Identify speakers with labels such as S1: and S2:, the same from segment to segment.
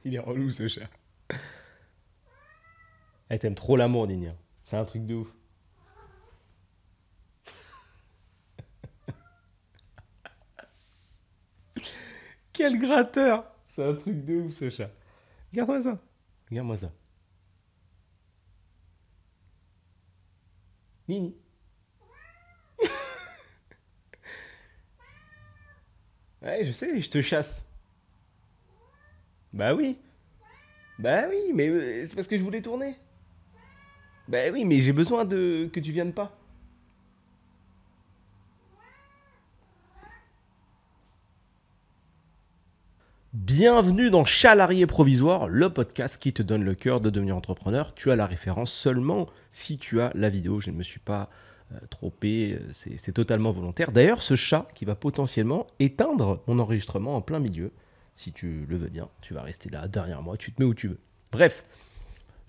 S1: Il est relou ce chat. Elle t'aime trop l'amour, Nina. C'est un truc de ouf. Quel gratteur. C'est un truc de ouf ce chat. Regarde-moi ça. Regarde-moi ça. Nini. Ouais, je sais, je te chasse. Bah oui. Bah oui, mais c'est parce que je voulais tourner. Bah oui, mais j'ai besoin de que tu viennes pas. Bienvenue dans Chalarié Provisoire, le podcast qui te donne le cœur de devenir entrepreneur. Tu as la référence seulement si tu as la vidéo. Je ne me suis pas trompé, c'est totalement volontaire. D'ailleurs, ce chat qui va potentiellement éteindre mon enregistrement en plein milieu, si tu le veux bien, tu vas rester là derrière moi, tu te mets où tu veux. Bref,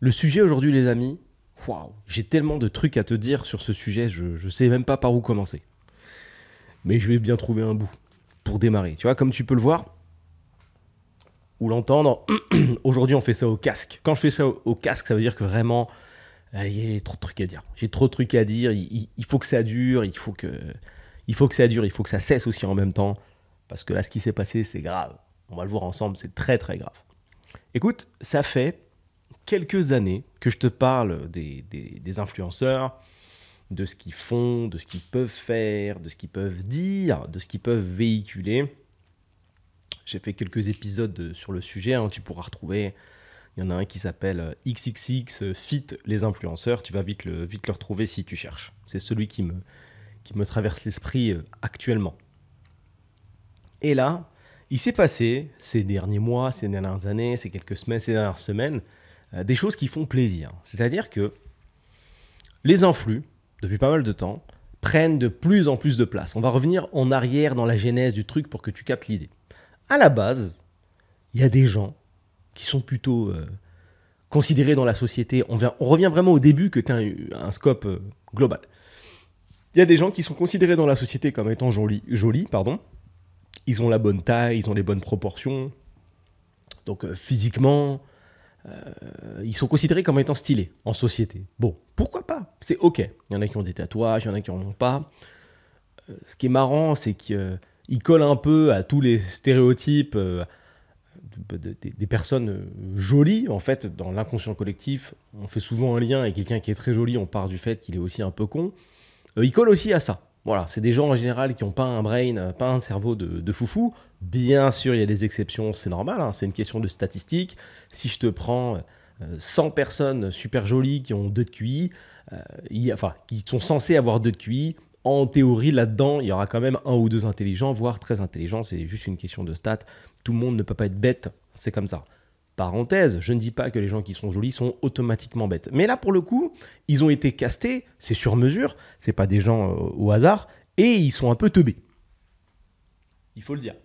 S1: le sujet aujourd'hui les amis, waouh, j'ai tellement de trucs à te dire sur ce sujet, je ne sais même pas par où commencer. Mais je vais bien trouver un bout pour démarrer. Tu vois, comme tu peux le voir, ou l'entendre, aujourd'hui on fait ça au casque. Quand je fais ça au casque, ça veut dire que vraiment, j'ai trop de trucs à dire. J'ai trop de trucs à dire, il faut que ça dure, il faut que ça dure, il faut que ça cesse aussi en même temps. Parce que là, ce qui s'est passé, c'est grave. On va le voir ensemble, c'est très très grave. Écoute, ça fait quelques années que je te parle des influenceurs, de ce qu'ils font, de ce qu'ils peuvent faire, de ce qu'ils peuvent dire, de ce qu'ils peuvent véhiculer. J'ai fait quelques épisodes sur le sujet, hein, tu pourras retrouver. Il y en a un qui s'appelle XXX Fit les influenceurs. Tu vas vite le retrouver si tu cherches. C'est celui qui me traverse l'esprit actuellement. Et là, il s'est passé ces derniers mois, ces dernières années, ces quelques semaines, ces dernières semaines, des choses qui font plaisir. C'est-à-dire que les influx, depuis pas mal de temps, prennent de plus en plus de place. On va revenir en arrière dans la genèse du truc pour que tu captes l'idée. À la base, il y a des gens qui sont plutôt considérés dans la société. On revient vraiment au début que tu as un scope global. Il y a des gens qui sont considérés dans la société comme étant jolis, pardon. Ils ont la bonne taille, ils ont les bonnes proportions. Donc physiquement, ils sont considérés comme étant stylés en société. Bon, pourquoi pas? C'est ok. Il y en a qui ont des tatouages, il y en a qui n'en ont pas. Ce qui est marrant, c'est qu'ils collent un peu à tous les stéréotypes des personnes jolies. En fait, dans l'inconscient collectif, on fait souvent un lien avec quelqu'un qui est très joli, on part du fait qu'il est aussi un peu con. Ils collent aussi à ça. Voilà, c'est des gens en général qui n'ont pas un brain, pas un cerveau de foufou. Bien sûr, il y a des exceptions, c'est normal, hein, c'est une question de statistiques. Si je te prends 100 personnes super jolies qui ont 2 de QI, qui sont censées avoir 2 de QI, en théorie, là-dedans, il y aura quand même un ou deux intelligents, voire très intelligents. C'est juste une question de stats. Tout le monde ne peut pas être bête, c'est comme ça. Parenthèse, je ne dis pas que les gens qui sont jolis sont automatiquement bêtes. Mais là, pour le coup, ils ont été castés, c'est sur mesure, c'est pas des gens au hasard, et ils sont un peu teubés. Il faut le dire.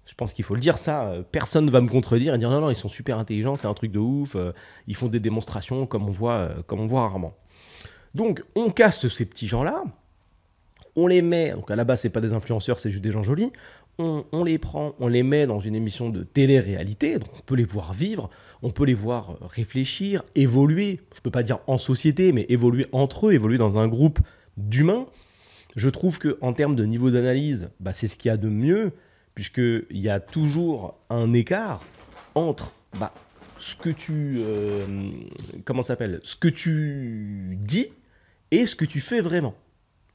S1: Je pense qu'il faut le dire, ça. Personne ne va me contredire et dire non, non, ils sont super intelligents, c'est un truc de ouf, ils font des démonstrations comme on voit rarement. Donc, on caste ces petits gens-là, on les met, donc à la base, c'est pas des influenceurs, c'est juste des gens jolis, on les prend, on les met dans une émission de télé-réalité, donc on peut les voir vivre, on peut les voir réfléchir, évoluer, je peux pas dire en société, mais évoluer entre eux, évoluer dans un groupe d'humains. Je trouve qu'en termes de niveau d'analyse, c'est ce qu'il y a de mieux, puisqu'il y a toujours un écart entre ce que tu... ce que tu dis et ce que tu fais vraiment.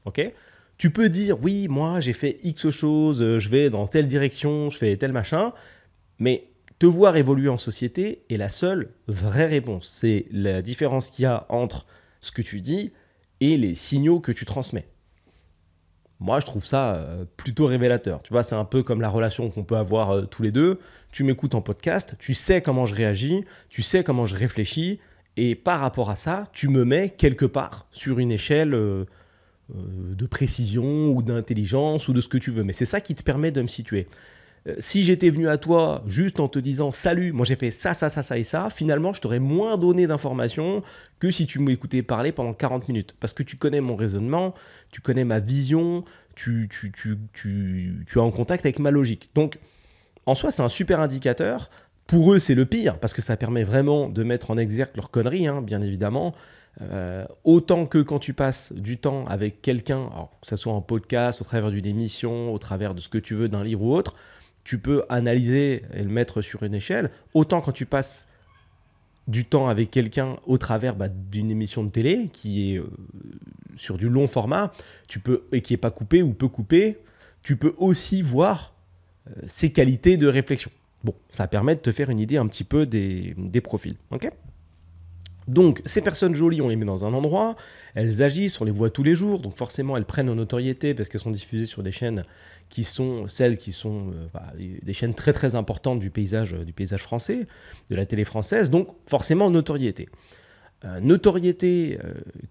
S1: Ok ? Tu peux dire, oui, moi, j'ai fait X choses, je vais dans telle direction, je fais tel machin, mais te voir évoluer en société est la seule vraie réponse. C'est la différence qu'il y a entre ce que tu dis et les signaux que tu transmets. Moi, je trouve ça plutôt révélateur. Tu vois, c'est un peu comme la relation qu'on peut avoir tous les deux. Tu m'écoutes en podcast, tu sais comment je réagis, tu sais comment je réfléchis, et par rapport à ça, tu me mets quelque part sur une échelle... de précision ou d'intelligence ou de ce que tu veux. Mais c'est ça qui te permet de me situer. Si j'étais venu à toi juste en te disant « Salut, moi j'ai fait ça, ça, ça, ça et ça », finalement, je t'aurais moins donné d'informations que si tu m'écoutais parler pendant 40 minutes. Parce que tu connais mon raisonnement, tu connais ma vision, tu es en contact avec ma logique. Donc, en soi, c'est un super indicateur Pour eux, c'est le pire, parce que ça permet vraiment de mettre en exergue leurs conneries, hein, bien évidemment. Autant que quand tu passes du temps avec quelqu'un, que ce soit en podcast, au travers d'une émission, au travers de ce que tu veux, d'un livre ou autre, tu peux analyser et le mettre sur une échelle. Autant quand tu passes du temps avec quelqu'un au travers d'une émission de télé qui est sur du long format, et qui n'est pas coupé ou peu coupé, tu peux aussi voir ses qualités de réflexion. Bon, ça permet de te faire une idée un petit peu des profils. Ok ? Donc, ces personnes jolies, on les met dans un endroit, elles agissent, on les voit tous les jours, donc forcément, elles prennent en notoriété parce qu'elles sont diffusées sur des chaînes qui sont celles qui sont des chaînes très très importantes du paysage français, de la télé française, donc forcément notoriété.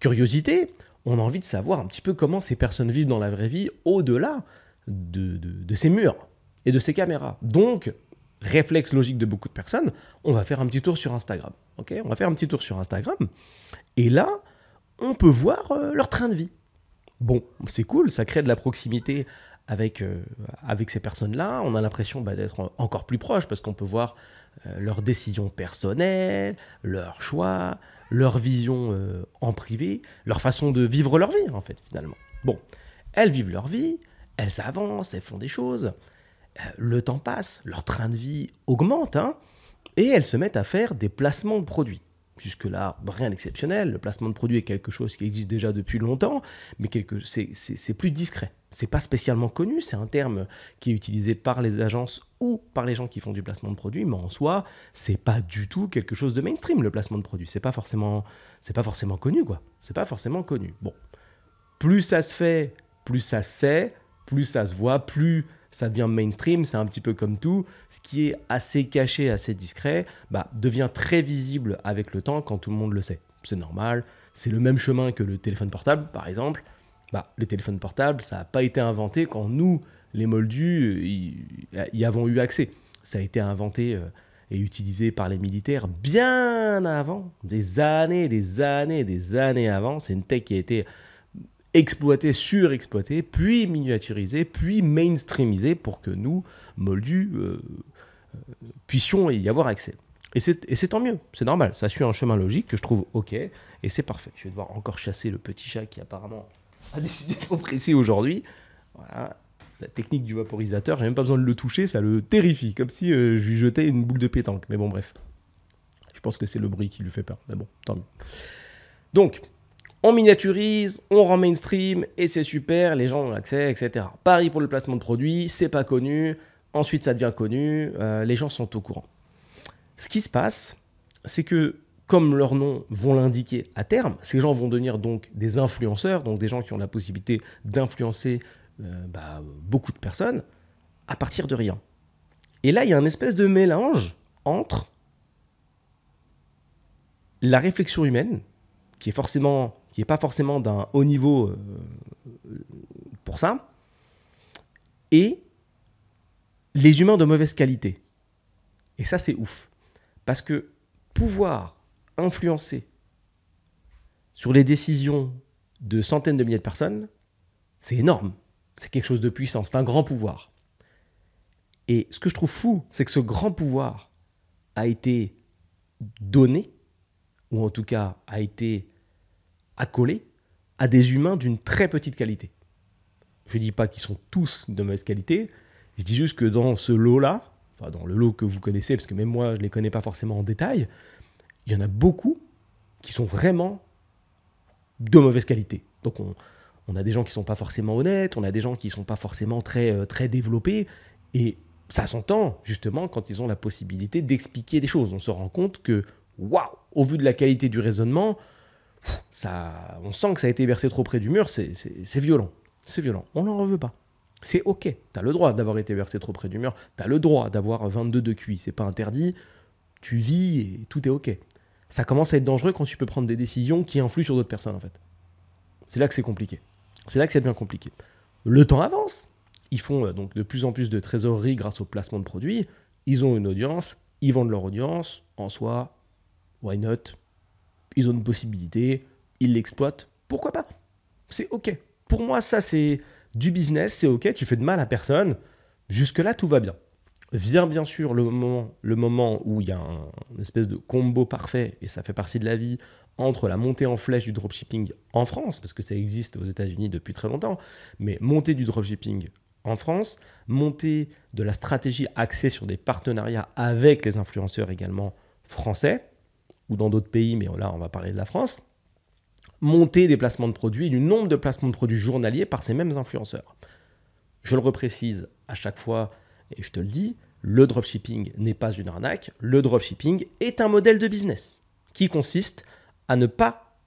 S1: Curiosité, on a envie de savoir un petit peu comment ces personnes vivent dans la vraie vie au-delà de ces murs et de ces caméras. Donc, réflexe logique de beaucoup de personnes, on va faire un petit tour sur Instagram. Okay, on va faire un petit tour sur Instagram. Et là, on peut voir leur train de vie. Bon, c'est cool, ça crée de la proximité avec ces personnes-là. On a l'impression d'être encore plus proche parce qu'on peut voir leurs décisions personnelles, leurs choix, leur vision en privé, leur façon de vivre leur vie, en fait, finalement. Bon, elles vivent leur vie, elles avancent, elles font des choses. Le temps passe, leur train de vie augmente, hein, et elles se mettent à faire des placements de produits. Jusque-là, rien d'exceptionnel. Le placement de produits est quelque chose qui existe déjà depuis longtemps, mais c'est plus discret. C'est pas spécialement connu, c'est un terme qui est utilisé par les agences ou par les gens qui font du placement de produits, mais en soi, c'est pas du tout quelque chose de mainstream, le placement de produits. C'est pas forcément connu, quoi. C'est pas forcément connu. Bon, plus ça se fait, plus ça se sait, plus ça se voit, plus ça devient mainstream, c'est un petit peu comme tout. Ce qui est assez caché, assez discret, devient très visible avec le temps quand tout le monde le sait. C'est normal, c'est le même chemin que le téléphone portable, par exemple. Les téléphones portables, ça n'a pas été inventé quand nous, les moldus, y avons eu accès. Ça a été inventé et utilisé par les militaires bien avant, des années avant. C'est une tech qui a été exploité, surexploité, puis miniaturisé, puis mainstreamisé pour que nous, moldus, puissions y avoir accès. Et c'est tant mieux, c'est normal, ça suit un chemin logique que je trouve ok, et c'est parfait. Je vais devoir encore chasser le petit chat qui apparemment a décidé de m'oppresser aujourd'hui. Voilà, la technique du vaporisateur, j'ai même pas besoin de le toucher, ça le terrifie, comme si je lui jetais une boule de pétanque. Mais bon, bref, je pense que c'est le bruit qui lui fait peur, mais bon, tant mieux. Donc, on miniaturise, on rend mainstream, et c'est super, les gens ont accès, etc. Pareil pour le placement de produits, c'est pas connu, ensuite ça devient connu, les gens sont au courant. Ce qui se passe, c'est que, comme leurs noms vont l'indiquer à terme, ces gens vont devenir donc des influenceurs, donc des gens qui ont la possibilité d'influencer beaucoup de personnes, à partir de rien. Et là, il y a un espèce de mélange entre la réflexion humaine, qui est pas forcément d'un haut niveau pour ça, et les humains de mauvaise qualité. Et ça, c'est ouf. Parce que pouvoir influencer sur les décisions de centaines de milliers de personnes, c'est énorme. C'est quelque chose de puissant, c'est un grand pouvoir. Et ce que je trouve fou, c'est que ce grand pouvoir a été donné, ou en tout cas a été accolé à des humains d'une très petite qualité. Je ne dis pas qu'ils sont tous de mauvaise qualité, je dis juste que dans ce lot-là, enfin dans le lot que vous connaissez, parce que même moi je ne les connais pas forcément en détail, il y en a beaucoup qui sont vraiment de mauvaise qualité. Donc on a des gens qui ne sont pas forcément honnêtes, on a des gens qui ne sont pas forcément très, très développés, et ça s'entend justement quand ils ont la possibilité d'expliquer des choses. On se rend compte que, waouh, au vu de la qualité du raisonnement, on sent que ça a été versé trop près du mur, c'est violent. C'est violent, on n'en veut pas. C'est ok, t'as le droit d'avoir été versé trop près du mur, t'as le droit d'avoir 22 de QI, c'est pas interdit, tu vis et tout est ok. Ça commence à être dangereux quand tu peux prendre des décisions qui influent sur d'autres personnes en fait. C'est là que c'est compliqué. C'est là que c'est bien compliqué. Le temps avance. Ils font donc de plus en plus de trésorerie grâce au placement de produits. Ils ont une audience, ils vendent leur audience. En soi, why not? Ils ont une possibilité, ils l'exploitent. Pourquoi pas? C'est ok. Pour moi, ça c'est du business, c'est ok. Tu fais de mal à personne. Jusque-là, tout va bien. Vient bien sûr le moment où il y a une espèce de combo parfait, et ça fait partie de la vie, entre la montée en flèche du dropshipping en France, parce que ça existe aux États-Unis depuis très longtemps, mais montée du dropshipping en France, montée de la stratégie axée sur des partenariats avec les influenceurs également français, ou dans d'autres pays, mais là on va parler de la France, montée des placements de produits, du nombre de placements de produits journaliers par ces mêmes influenceurs. Je le reprécise à chaque fois, et je te le dis, le dropshipping n'est pas une arnaque. Le dropshipping est un modèle de business qui consiste à ne pas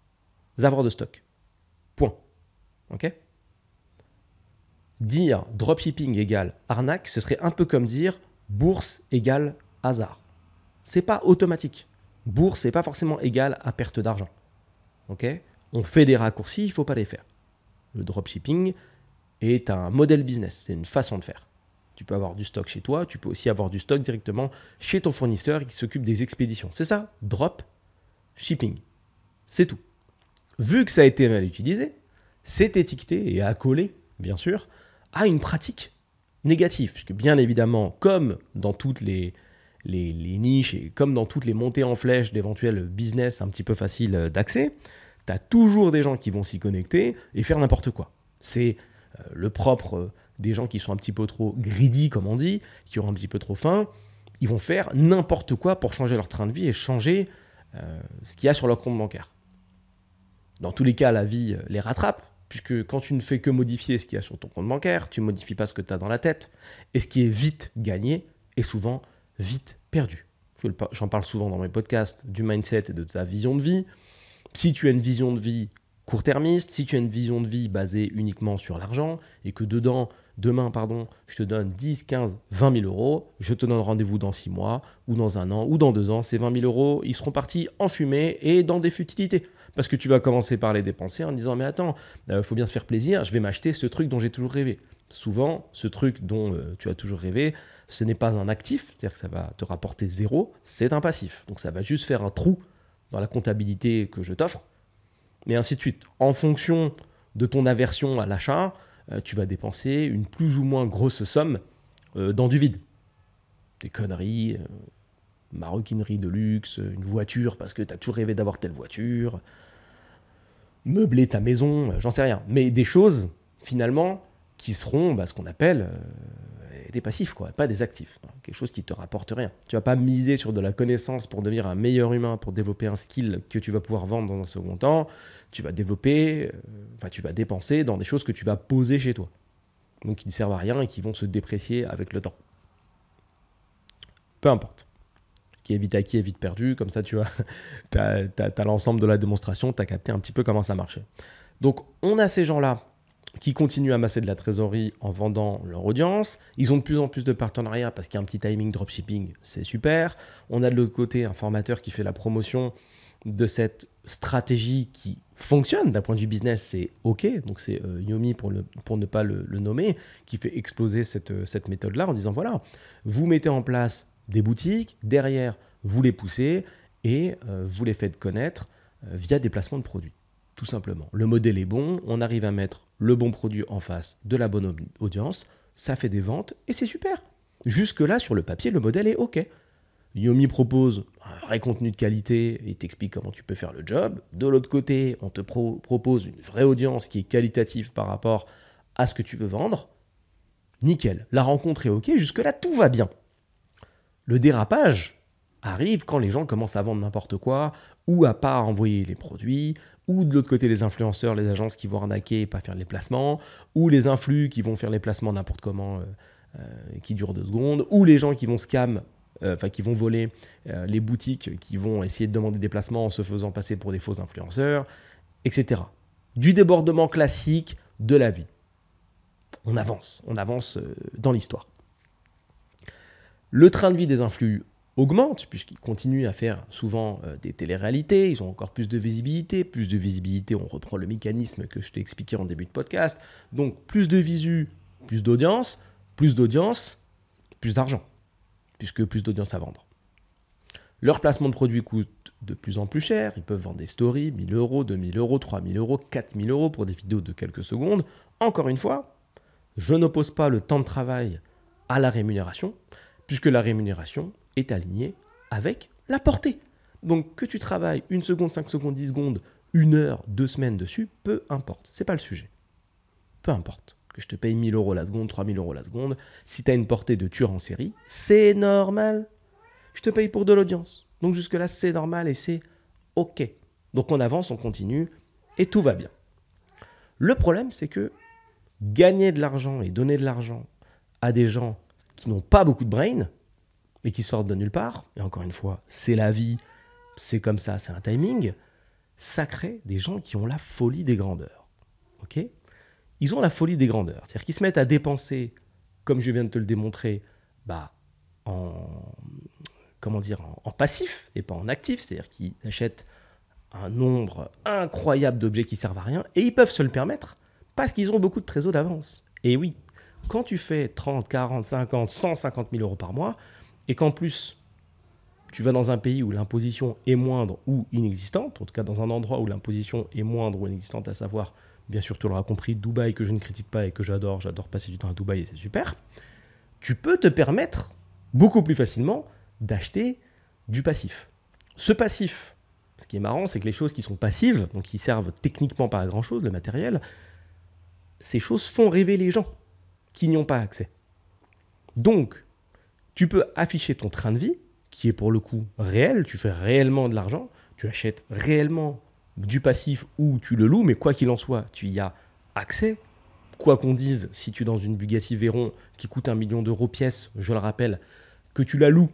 S1: avoir de stock. Point. Ok ? Dire dropshipping égale arnaque, ce serait un peu comme dire bourse égale hasard. C'est pas automatique. Bourse n'est pas forcément égal à perte d'argent. Ok ? On fait des raccourcis, il ne faut pas les faire. Le dropshipping est un modèle business, c'est une façon de faire. Tu peux avoir du stock chez toi, tu peux aussi avoir du stock directement chez ton fournisseur qui s'occupe des expéditions. C'est ça, drop shipping. C'est tout. Vu que ça a été mal utilisé, c'est étiqueté et accolé, bien sûr, à une pratique négative. Puisque bien évidemment, comme dans toutes les niches et comme dans toutes les montées en flèche d'éventuels business un petit peu faciles d'accès, tu as toujours des gens qui vont s'y connecter et faire n'importe quoi. C'est le propre des gens qui sont un petit peu trop greedy, comme on dit, qui ont un petit peu trop faim. Ils vont faire n'importe quoi pour changer leur train de vie et changer ce qu'il y a sur leur compte bancaire. Dans tous les cas, la vie les rattrape, puisque quand tu ne fais que modifier ce qu'il y a sur ton compte bancaire, tu ne modifies pas ce que tu as dans la tête. Et ce qui est vite gagné est souvent vite perdu. J'en parle souvent dans mes podcasts du mindset et de ta vision de vie. Si tu as une vision de vie court-termiste, si tu as une vision de vie basée uniquement sur l'argent et que demain, je te donne 10, 15, 20 000 euros, je te donne rendez-vous dans 6 mois ou dans 1 an ou dans 2 ans, ces 20 000 euros, ils seront partis en fumée et dans des futilités. Parce que tu vas commencer par les dépenser en disant « mais attends, faut bien se faire plaisir, je vais m'acheter ce truc dont j'ai toujours rêvé ». Souvent, ce truc dont tu as toujours rêvé, ce n'est pas un actif, c'est-à-dire que ça va te rapporter zéro, c'est un passif. Donc ça va juste faire un trou dans la comptabilité que je t'offre, mais ainsi de suite. En fonction de ton aversion à l'achat, tu vas dépenser une plus ou moins grosse somme dans du vide. Des conneries, maroquinerie de luxe, une voiture parce que tu as toujours rêvé d'avoir telle voiture, meubler ta maison, j'en sais rien. Mais des choses, finalement, qui seront ce qu'on appelle des passifs, quoi, pas des actifs. Quelque chose qui ne te rapporte rien. Tu ne vas pas miser sur de la connaissance pour devenir un meilleur humain, pour développer un skill que tu vas pouvoir vendre dans un second temps. Tu vas tu vas dépenser dans des choses que tu vas poser chez toi. Donc qui ne servent à rien et qui vont se déprécier avec le temps. Peu importe. Qui est vite acquis est vite perdu. Comme ça, tu vois, t'as l'ensemble de la démonstration, tu as capté un petit peu comment ça marchait. Donc, on a ces gens-là qui continuent à amasser de la trésorerie en vendant leur audience. Ils ont de plus en plus de partenariats parce qu'il y a un petit timing dropshipping, c'est super. On a de l'autre côté un formateur qui fait la promotion de cette stratégie qui fonctionne d'un point de vue business, c'est OK. Donc c'est Yomi, pour ne pas le nommer, qui fait exploser cette méthode-là en disant voilà, vous mettez en place des boutiques, derrière vous les poussez et vous les faites connaître via des placements de produits. Tout simplement. Le modèle est bon, on arrive à mettre le bon produit en face de la bonne audience, ça fait des ventes et c'est super. Jusque-là, sur le papier, le modèle est OK. Yomi propose un vrai contenu de qualité et t'explique comment tu peux faire le job. De l'autre côté, on te propose une vraie audience qui est qualitative par rapport à ce que tu veux vendre. Nickel, la rencontre est OK, jusque-là, tout va bien. Le dérapage arrive quand les gens commencent à vendre n'importe quoi ou à pas envoyer les produits, ou de l'autre côté les influenceurs, les agences qui vont arnaquer et pas faire les placements, ou les influx qui vont faire les placements n'importe comment qui durent 2 secondes, ou les gens qui vont qui vont voler les boutiques, qui vont essayer de demander des placements en se faisant passer pour des faux influenceurs, etc. Du débordement classique de la vie. On avance dans l'histoire. Le train de vie des influx augmente, puisqu'ils continuent à faire souvent des téléréalités, ils ont encore plus de visibilité. Plus de visibilité, on reprend le mécanisme que je t'ai expliqué en début de podcast. Donc plus de visu, plus d'audience, plus d'argent, puisque plus d'audience à vendre. Leur placement de produits coûte de plus en plus cher, ils peuvent vendre des stories, 1 000 euros, 2 000 euros, 3 000 euros, 4 000 euros pour des vidéos de quelques secondes. Encore une fois, je n'oppose pas le temps de travail à la rémunération, puisque la rémunération est alignée avec la portée. Donc que tu travailles 1 seconde, 5 secondes, 10 secondes, 1 heure, 2 semaines dessus, peu importe. C'est pas le sujet. Peu importe. Que je te paye 1 000 € la seconde, 3 000 € la seconde. Si tu as une portée de tueur en série, c'est normal. Je te paye pour de l'audience. Donc jusque-là, c'est normal et c'est OK. Donc on avance, on continue et tout va bien. Le problème, c'est que gagner de l'argent et donner de l'argent à des gens qui n'ont pas beaucoup de brain et qui sortent de nulle part, et encore une fois, c'est la vie, c'est comme ça, c'est un timing, ça crée des gens qui ont la folie des grandeurs. Ok ? Ils ont la folie des grandeurs. C'est-à-dire qu'ils se mettent à dépenser, comme je viens de te le démontrer, en passif et pas en actif. C'est-à-dire qu'ils achètent un nombre incroyable d'objets qui servent à rien et ils peuvent se le permettre parce qu'ils ont beaucoup de trésors d'avance. Et oui, quand tu fais 30, 40, 50, 150 000 € par mois et qu'en plus, tu vas dans un pays où l'imposition est moindre ou inexistante, en tout cas dans un endroit où l'imposition est moindre ou inexistante, à savoir, bien sûr, tu l'auras compris, Dubaï, que je ne critique pas et que j'adore passer du temps à Dubaï et c'est super, tu peux te permettre beaucoup plus facilement d'acheter du passif. Ce passif, ce qui est marrant, c'est que les choses qui sont passives, donc qui servent techniquement pas à grand-chose, le matériel, ces choses font rêver les gens qui n'y ont pas accès. Donc, tu peux afficher ton train de vie, qui est pour le coup réel, tu fais réellement de l'argent, tu achètes réellement du passif ou tu le loues, mais quoi qu'il en soit, tu y as accès. Quoi qu'on dise, si tu es dans une Bugatti Veyron qui coûte 1 million d'euros pièce, je le rappelle, que tu la loues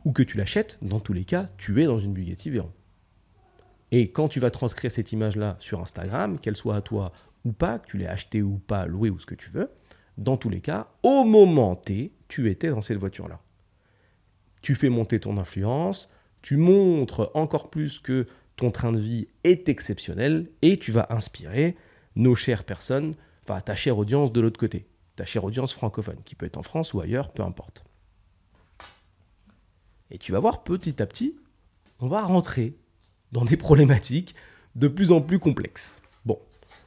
S1: ou que tu l'achètes, dans tous les cas, tu es dans une Bugatti Veyron. Et quand tu vas transcrire cette image-là sur Instagram, qu'elle soit à toi ou pas, que tu l'aies achetée ou pas, louée ou ce que tu veux, dans tous les cas, au moment T, tu étais dans cette voiture-là. Tu fais monter ton influence, tu montres encore plus que ton train de vie est exceptionnel et tu vas inspirer nos chères personnes, enfin ta chère audience de l'autre côté, ta chère audience francophone, qui peut être en France ou ailleurs, peu importe. Et tu vas voir petit à petit, on va rentrer dans des problématiques de plus en plus complexes. Bon,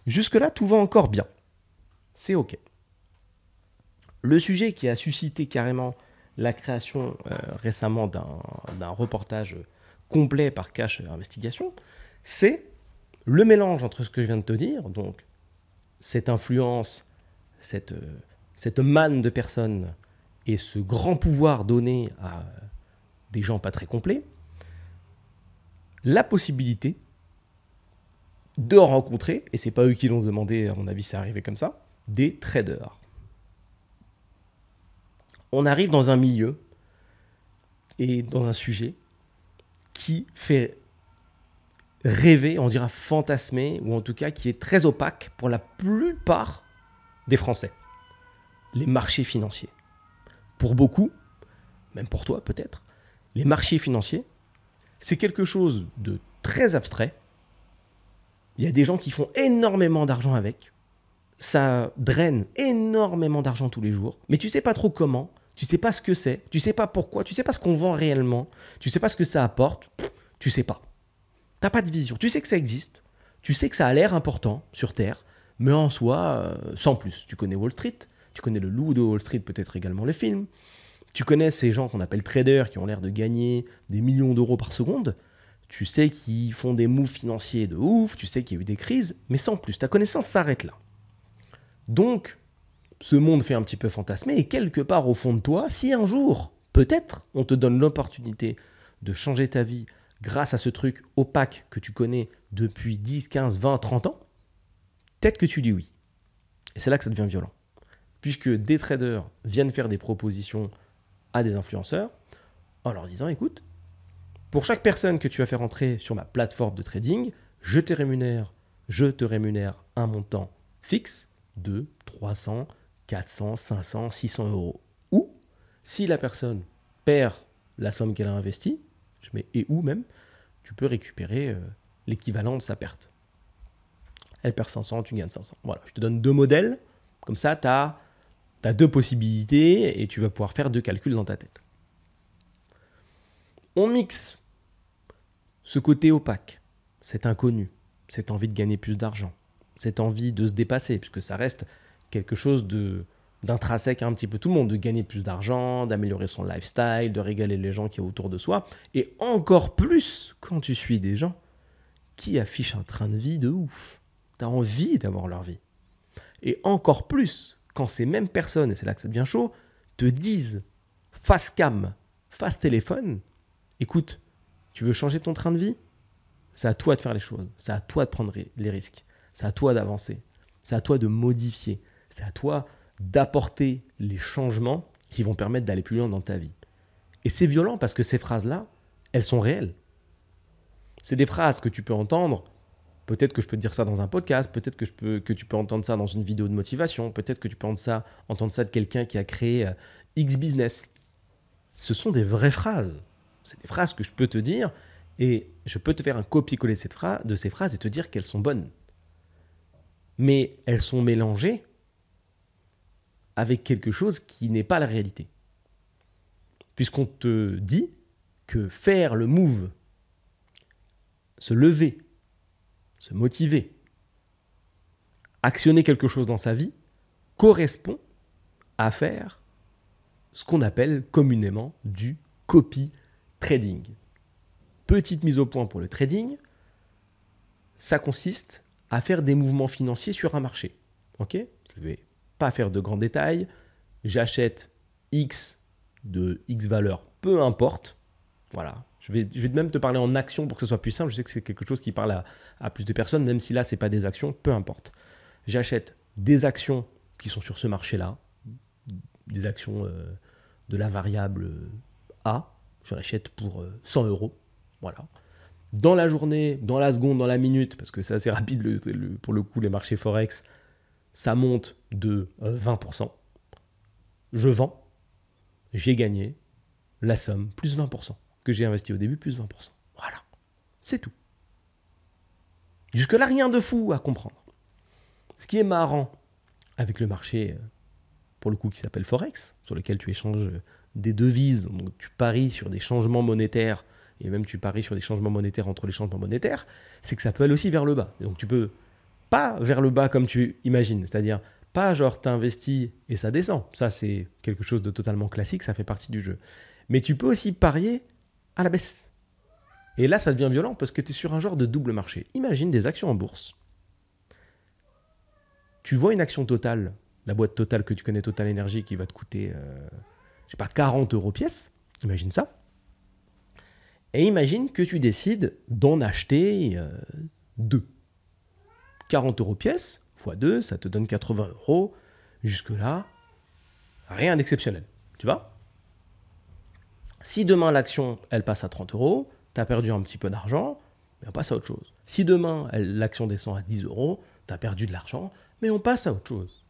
S1: jusque-là, tout va encore bien. C'est OK. Le sujet qui a suscité carrément la création récemment d'un reportage complet par Cash Investigation, c'est le mélange entre ce que je viens de te dire, donc cette influence, cette manne de personnes et ce grand pouvoir donné à des gens pas très complets, la possibilité de rencontrer, et c'est pas eux qui l'ont demandé, à mon avis c'est arrivé comme ça, des traders. On arrive dans un milieu et dans un sujet qui fait rêver, on dira fantasmer, ou en tout cas qui est très opaque pour la plupart des Français. Les marchés financiers. Pour beaucoup, même pour toi peut-être, les marchés financiers, c'est quelque chose de très abstrait. Il y a des gens qui font énormément d'argent avec. Ça draine énormément d'argent tous les jours, mais tu sais pas trop comment. Tu sais pas ce que c'est, tu sais pas pourquoi, tu sais pas ce qu'on vend réellement, tu sais pas ce que ça apporte, tu sais pas. T'as pas de vision. Tu sais que ça existe, tu sais que ça a l'air important sur Terre, mais en soi, sans plus. Tu connais Wall Street, tu connais le loup de Wall Street, peut-être également les films. Tu connais ces gens qu'on appelle traders qui ont l'air de gagner des millions d'euros par seconde. Tu sais qu'ils font des moves financiers de ouf, tu sais qu'il y a eu des crises, mais sans plus. Ta connaissance s'arrête là. Donc, ce monde fait un petit peu fantasmer et quelque part au fond de toi, si un jour, peut-être, on te donne l'opportunité de changer ta vie grâce à ce truc opaque que tu connais depuis 10, 15, 20, 30 ans, peut-être que tu dis oui. Et c'est là que ça devient violent. Puisque des traders viennent faire des propositions à des influenceurs en leur disant, écoute, pour chaque personne que tu vas faire entrer sur ma plateforme de trading, je te rémunère un montant fixe de 300, 400, 500, 600 euros. Ou, si la personne perd la somme qu'elle a investie, je mets et ou même, tu peux récupérer l'équivalent de sa perte. Elle perd 500, tu gagnes 500. Voilà, je te donne 2 modèles. Comme ça, tu as 2 possibilités et tu vas pouvoir faire 2 calculs dans ta tête. On mixe ce côté opaque, cet inconnu, cette envie de gagner plus d'argent, cette envie de se dépasser, puisque ça reste quelque chose de d'intrinsèque à un petit peu tout le monde, de gagner plus d'argent, d'améliorer son lifestyle, de régaler les gens qui sont autour de soi. Et encore plus quand tu suis des gens qui affichent un train de vie de ouf. Tu as envie d'avoir leur vie. Et encore plus quand ces mêmes personnes, et c'est là que ça devient chaud, te disent face cam, face téléphone, écoute, tu veux changer ton train de vie? C'est à toi de faire les choses, c'est à toi de prendre les risques, c'est à toi d'avancer, c'est à toi de modifier, c'est à toi d'apporter les changements qui vont permettre d'aller plus loin dans ta vie. Et c'est violent parce que ces phrases-là, elles sont réelles. C'est des phrases que tu peux entendre. Peut-être que je peux te dire ça dans un podcast, peut-être que tu peux entendre ça dans une vidéo de motivation, peut-être que tu peux entendre ça de quelqu'un qui a créé X business. Ce sont des vraies phrases. C'est des phrases que je peux te dire et je peux te faire un copier-coller de ces phrases et te dire qu'elles sont bonnes. Mais elles sont mélangées avec quelque chose qui n'est pas la réalité. Puisqu'on te dit que faire le move, se lever, se motiver, actionner quelque chose dans sa vie, correspond à faire ce qu'on appelle communément du copy trading. Petite mise au point pour le trading, ça consiste à faire des mouvements financiers sur un marché. Ok ? Je ne vais pas faire de grands détails. J'achète X de X valeur, peu importe. Voilà. Je vais même te parler en action pour que ce soit plus simple. Je sais que c'est quelque chose qui parle à plus de personnes, même si là, ce n'est pas des actions, peu importe. J'achète des actions qui sont sur ce marché-là, des actions de la variable A. Je l'achète pour 100 euros. Voilà. Dans la journée, dans la seconde, dans la minute, parce que c'est assez rapide pour le coup, les marchés Forex, ça monte de 20%. Je vends, j'ai gagné la somme, plus 20%, que j'ai investi au début, plus 20%. Voilà, c'est tout. Jusque-là, rien de fou à comprendre. Ce qui est marrant avec le marché, pour le coup, qui s'appelle Forex, sur lequel tu échanges des devises, donc tu paries sur des changements monétaires, et même tu paries sur des changements monétaires entre les changements monétaires, c'est que ça peut aller aussi vers le bas. Et donc tu peux pas vers le bas comme tu imagines, c'est-à-dire pas genre t'investis et ça descend. Ça, c'est quelque chose de totalement classique, ça fait partie du jeu. Mais tu peux aussi parier à la baisse. Et là, ça devient violent parce que tu es sur un genre de double marché. Imagine des actions en bourse. Tu vois une action Total, la boîte Total que tu connais, Total Energy, qui va te coûter, je sais pas, 40 euros pièce. Imagine ça. Et imagine que tu décides d'en acheter 2. 40 euros pièce, x 2, ça te donne 80 euros. Jusque-là, rien d'exceptionnel. Tu vois ? Si demain l'action, elle passe à 30 euros, tu as perdu un petit peu d'argent, mais on passe à autre chose. Si demain, l'action descend à 10 euros, tu as perdu de l'argent, mais on passe à autre chose.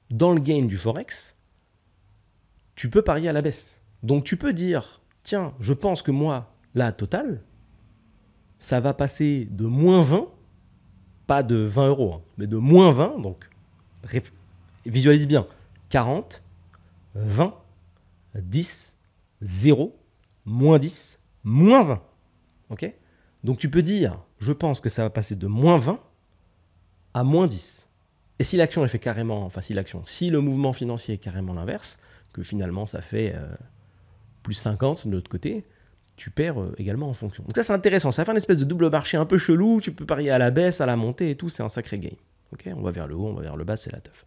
S1: Dans le game du Forex, tu peux parier à la baisse. Donc tu peux dire, tiens, je pense que moi, là, Total, ça va passer de moins 20, pas de 20 euros, hein, mais de moins 20, donc visualise bien, 40, 20, 10, 0, moins 10, moins 20. Ok ? Donc tu peux dire, je pense que ça va passer de moins 20 à moins 10. Et si l'action est fait carrément, enfin si le mouvement financier est carrément l'inverse, que finalement ça fait plus 50 de l'autre côté, tu perds également en fonction. Donc ça c'est intéressant, ça fait une espèce de double marché un peu chelou, tu peux parier à la baisse, à la montée et tout, c'est un sacré game. Ok ? On va vers le haut, on va vers le bas, c'est la teuf.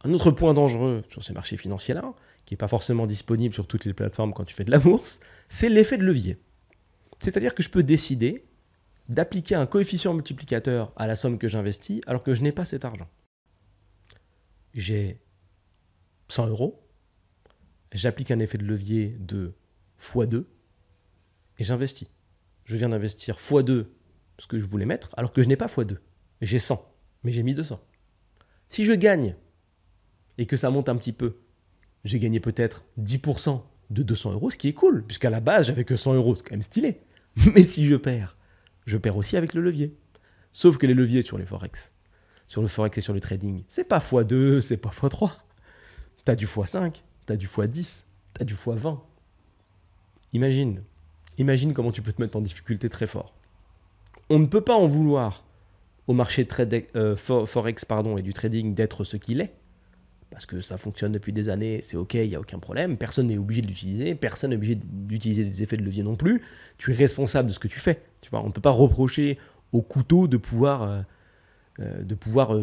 S1: Un autre point dangereux sur ces marchés financiers-là, qui n'est pas forcément disponible sur toutes les plateformes quand tu fais de la bourse, c'est l'effet de levier. C'est-à-dire que je peux décider d'appliquer un coefficient multiplicateur à la somme que j'investis alors que je n'ai pas cet argent. J'ai 100 euros, j'applique un effet de levier de x2 et j'investis. Je viens d'investir x2 ce que je voulais mettre alors que je n'ai pas x2. J'ai 100, mais j'ai mis 200. Si je gagne et que ça monte un petit peu, j'ai gagné peut-être 10% de 200 euros, ce qui est cool, puisqu'à la base, j'avais que 100 euros, c'est quand même stylé. Mais si je perds aussi avec le levier. Sauf que les leviers sur les Forex, sur le Forex et sur le trading, c'est pas x2, c'est pas x3. T'as du x5, t'as du x10, t'as du x20. Imagine comment tu peux te mettre en difficulté très fort. On ne peut pas en vouloir au marché Forex et du trading d'être ce qu'il est. Parce que ça fonctionne depuis des années, c'est OK, il n'y a aucun problème. Personne n'est obligé de l'utiliser, personne n'est obligé d'utiliser des effets de levier non plus. Tu es responsable de ce que tu fais. Tu vois, on ne peut pas reprocher au couteau de pouvoir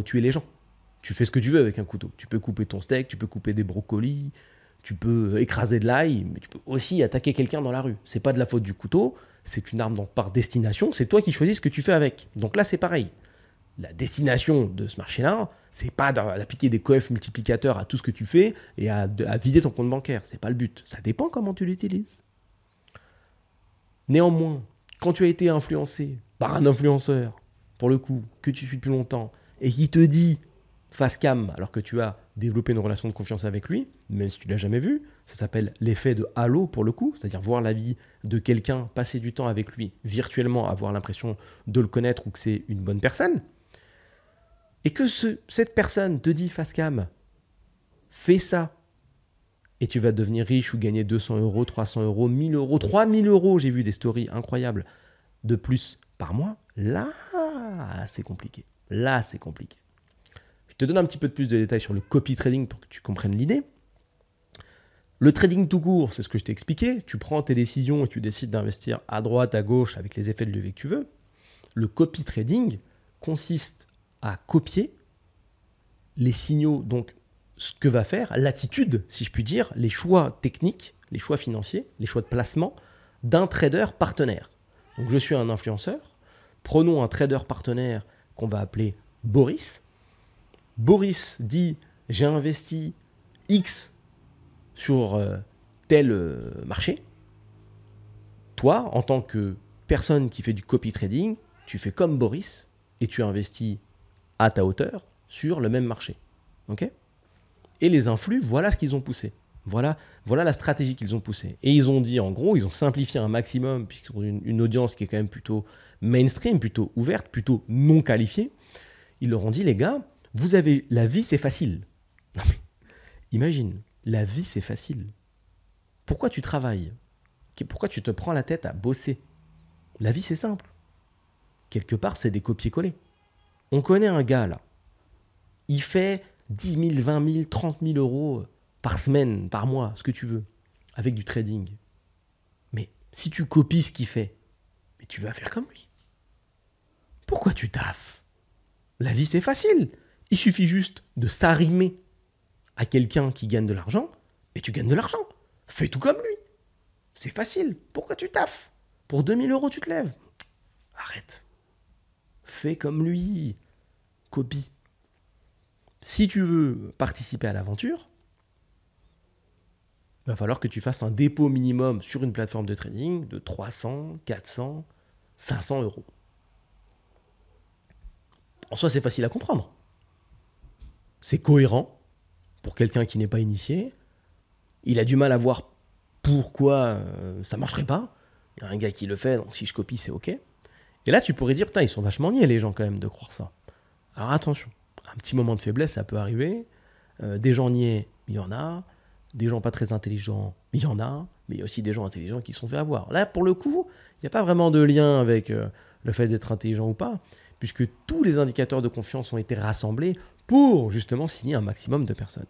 S1: tuer les gens. Tu fais ce que tu veux avec un couteau. Tu peux couper ton steak, tu peux couper des brocolis, tu peux écraser de l'ail, mais tu peux aussi attaquer quelqu'un dans la rue. C'est pas de la faute du couteau, c'est une arme donc par destination, c'est toi qui choisis ce que tu fais avec. Donc là, c'est pareil. La destination de ce marché-là, c'est pas d'appliquer des coefs multiplicateurs à tout ce que tu fais et à vider ton compte bancaire. C'est pas le but. Ça dépend comment tu l'utilises. Néanmoins, quand tu as été influencé par un influenceur, pour le coup, que tu suis depuis longtemps, et qui te dit face cam, alors que tu as développé une relation de confiance avec lui, même si tu ne l'as jamais vu, ça s'appelle l'effet de halo pour le coup, c'est-à-dire voir la vie de quelqu'un, passer du temps avec lui virtuellement, avoir l'impression de le connaître ou que c'est une bonne personne, et que cette personne te dit face cam, fais ça, et tu vas devenir riche ou gagner 200 euros, 300 euros, 1000 euros, 3000 euros, j'ai vu des stories incroyables, de plus par mois, là, c'est compliqué. Là, c'est compliqué. Je te donne un petit peu plus de détails sur le copy trading pour que tu comprennes l'idée. Le trading tout court, c'est ce que je t'ai expliqué. Tu prends tes décisions et tu décides d'investir à droite, à gauche, avec les effets de levier que tu veux. Le copy trading consiste à copier les signaux, donc ce que va faire l'attitude, si je puis dire, les choix techniques, les choix financiers, les choix de placement d'un trader partenaire. Donc je suis un influenceur. Prenons un trader partenaire qu'on va appeler Boris. Boris dit « j'ai investi X sur tel marché ». Toi, en tant que personne qui fait du copy trading, tu fais comme Boris et tu investis à ta hauteur sur le même marché. Okay ? Et les influx, voilà ce qu'ils ont poussé. Voilà la stratégie qu'ils ont poussée. Et ils ont dit, en gros, ils ont simplifié un maximum, puisqu'ils ont une audience qui est quand même plutôt mainstream, plutôt ouverte, plutôt non qualifiée. Ils leur ont dit, les gars, vous avez la vie, c'est facile. Non mais, imagine, la vie, c'est facile. Pourquoi tu travailles ? Pourquoi tu te prends la tête à bosser ? La vie, c'est simple. Quelque part, c'est des copier-coller. On connaît un gars, là. Il fait 10 000, 20 000, 30 000 euros par semaine, par mois, ce que tu veux, avec du trading. Mais si tu copies ce qu'il fait, mais tu vas faire comme lui. Pourquoi tu taffes ? La vie, c'est facile. Il suffit juste de s'arrimer à quelqu'un qui gagne de l'argent, et tu gagnes de l'argent. Fais tout comme lui. C'est facile. Pourquoi tu taffes ? Pour 2000 euros, tu te lèves. Arrête. Fais comme lui. Copie. Si tu veux participer à l'aventure, il va falloir que tu fasses un dépôt minimum sur une plateforme de trading de 300, 400, 500 euros. En soi, c'est facile à comprendre. C'est cohérent pour quelqu'un qui n'est pas initié. Il a du mal à voir pourquoi ça ne marcherait pas. Il y a un gars qui le fait, donc si je copie, c'est OK. Et là, tu pourrais dire, putain, ils sont vachement niais, les gens, quand même, de croire ça. Alors attention, un petit moment de faiblesse, ça peut arriver. Des gens niais, il y en a. Des gens pas très intelligents, il y en a. Mais il y a aussi des gens intelligents qui se sont fait avoir. Là, pour le coup, il n'y a pas vraiment de lien avec le fait d'être intelligent ou pas, puisque tous les indicateurs de confiance ont été rassemblés pour, justement, signer un maximum de personnes.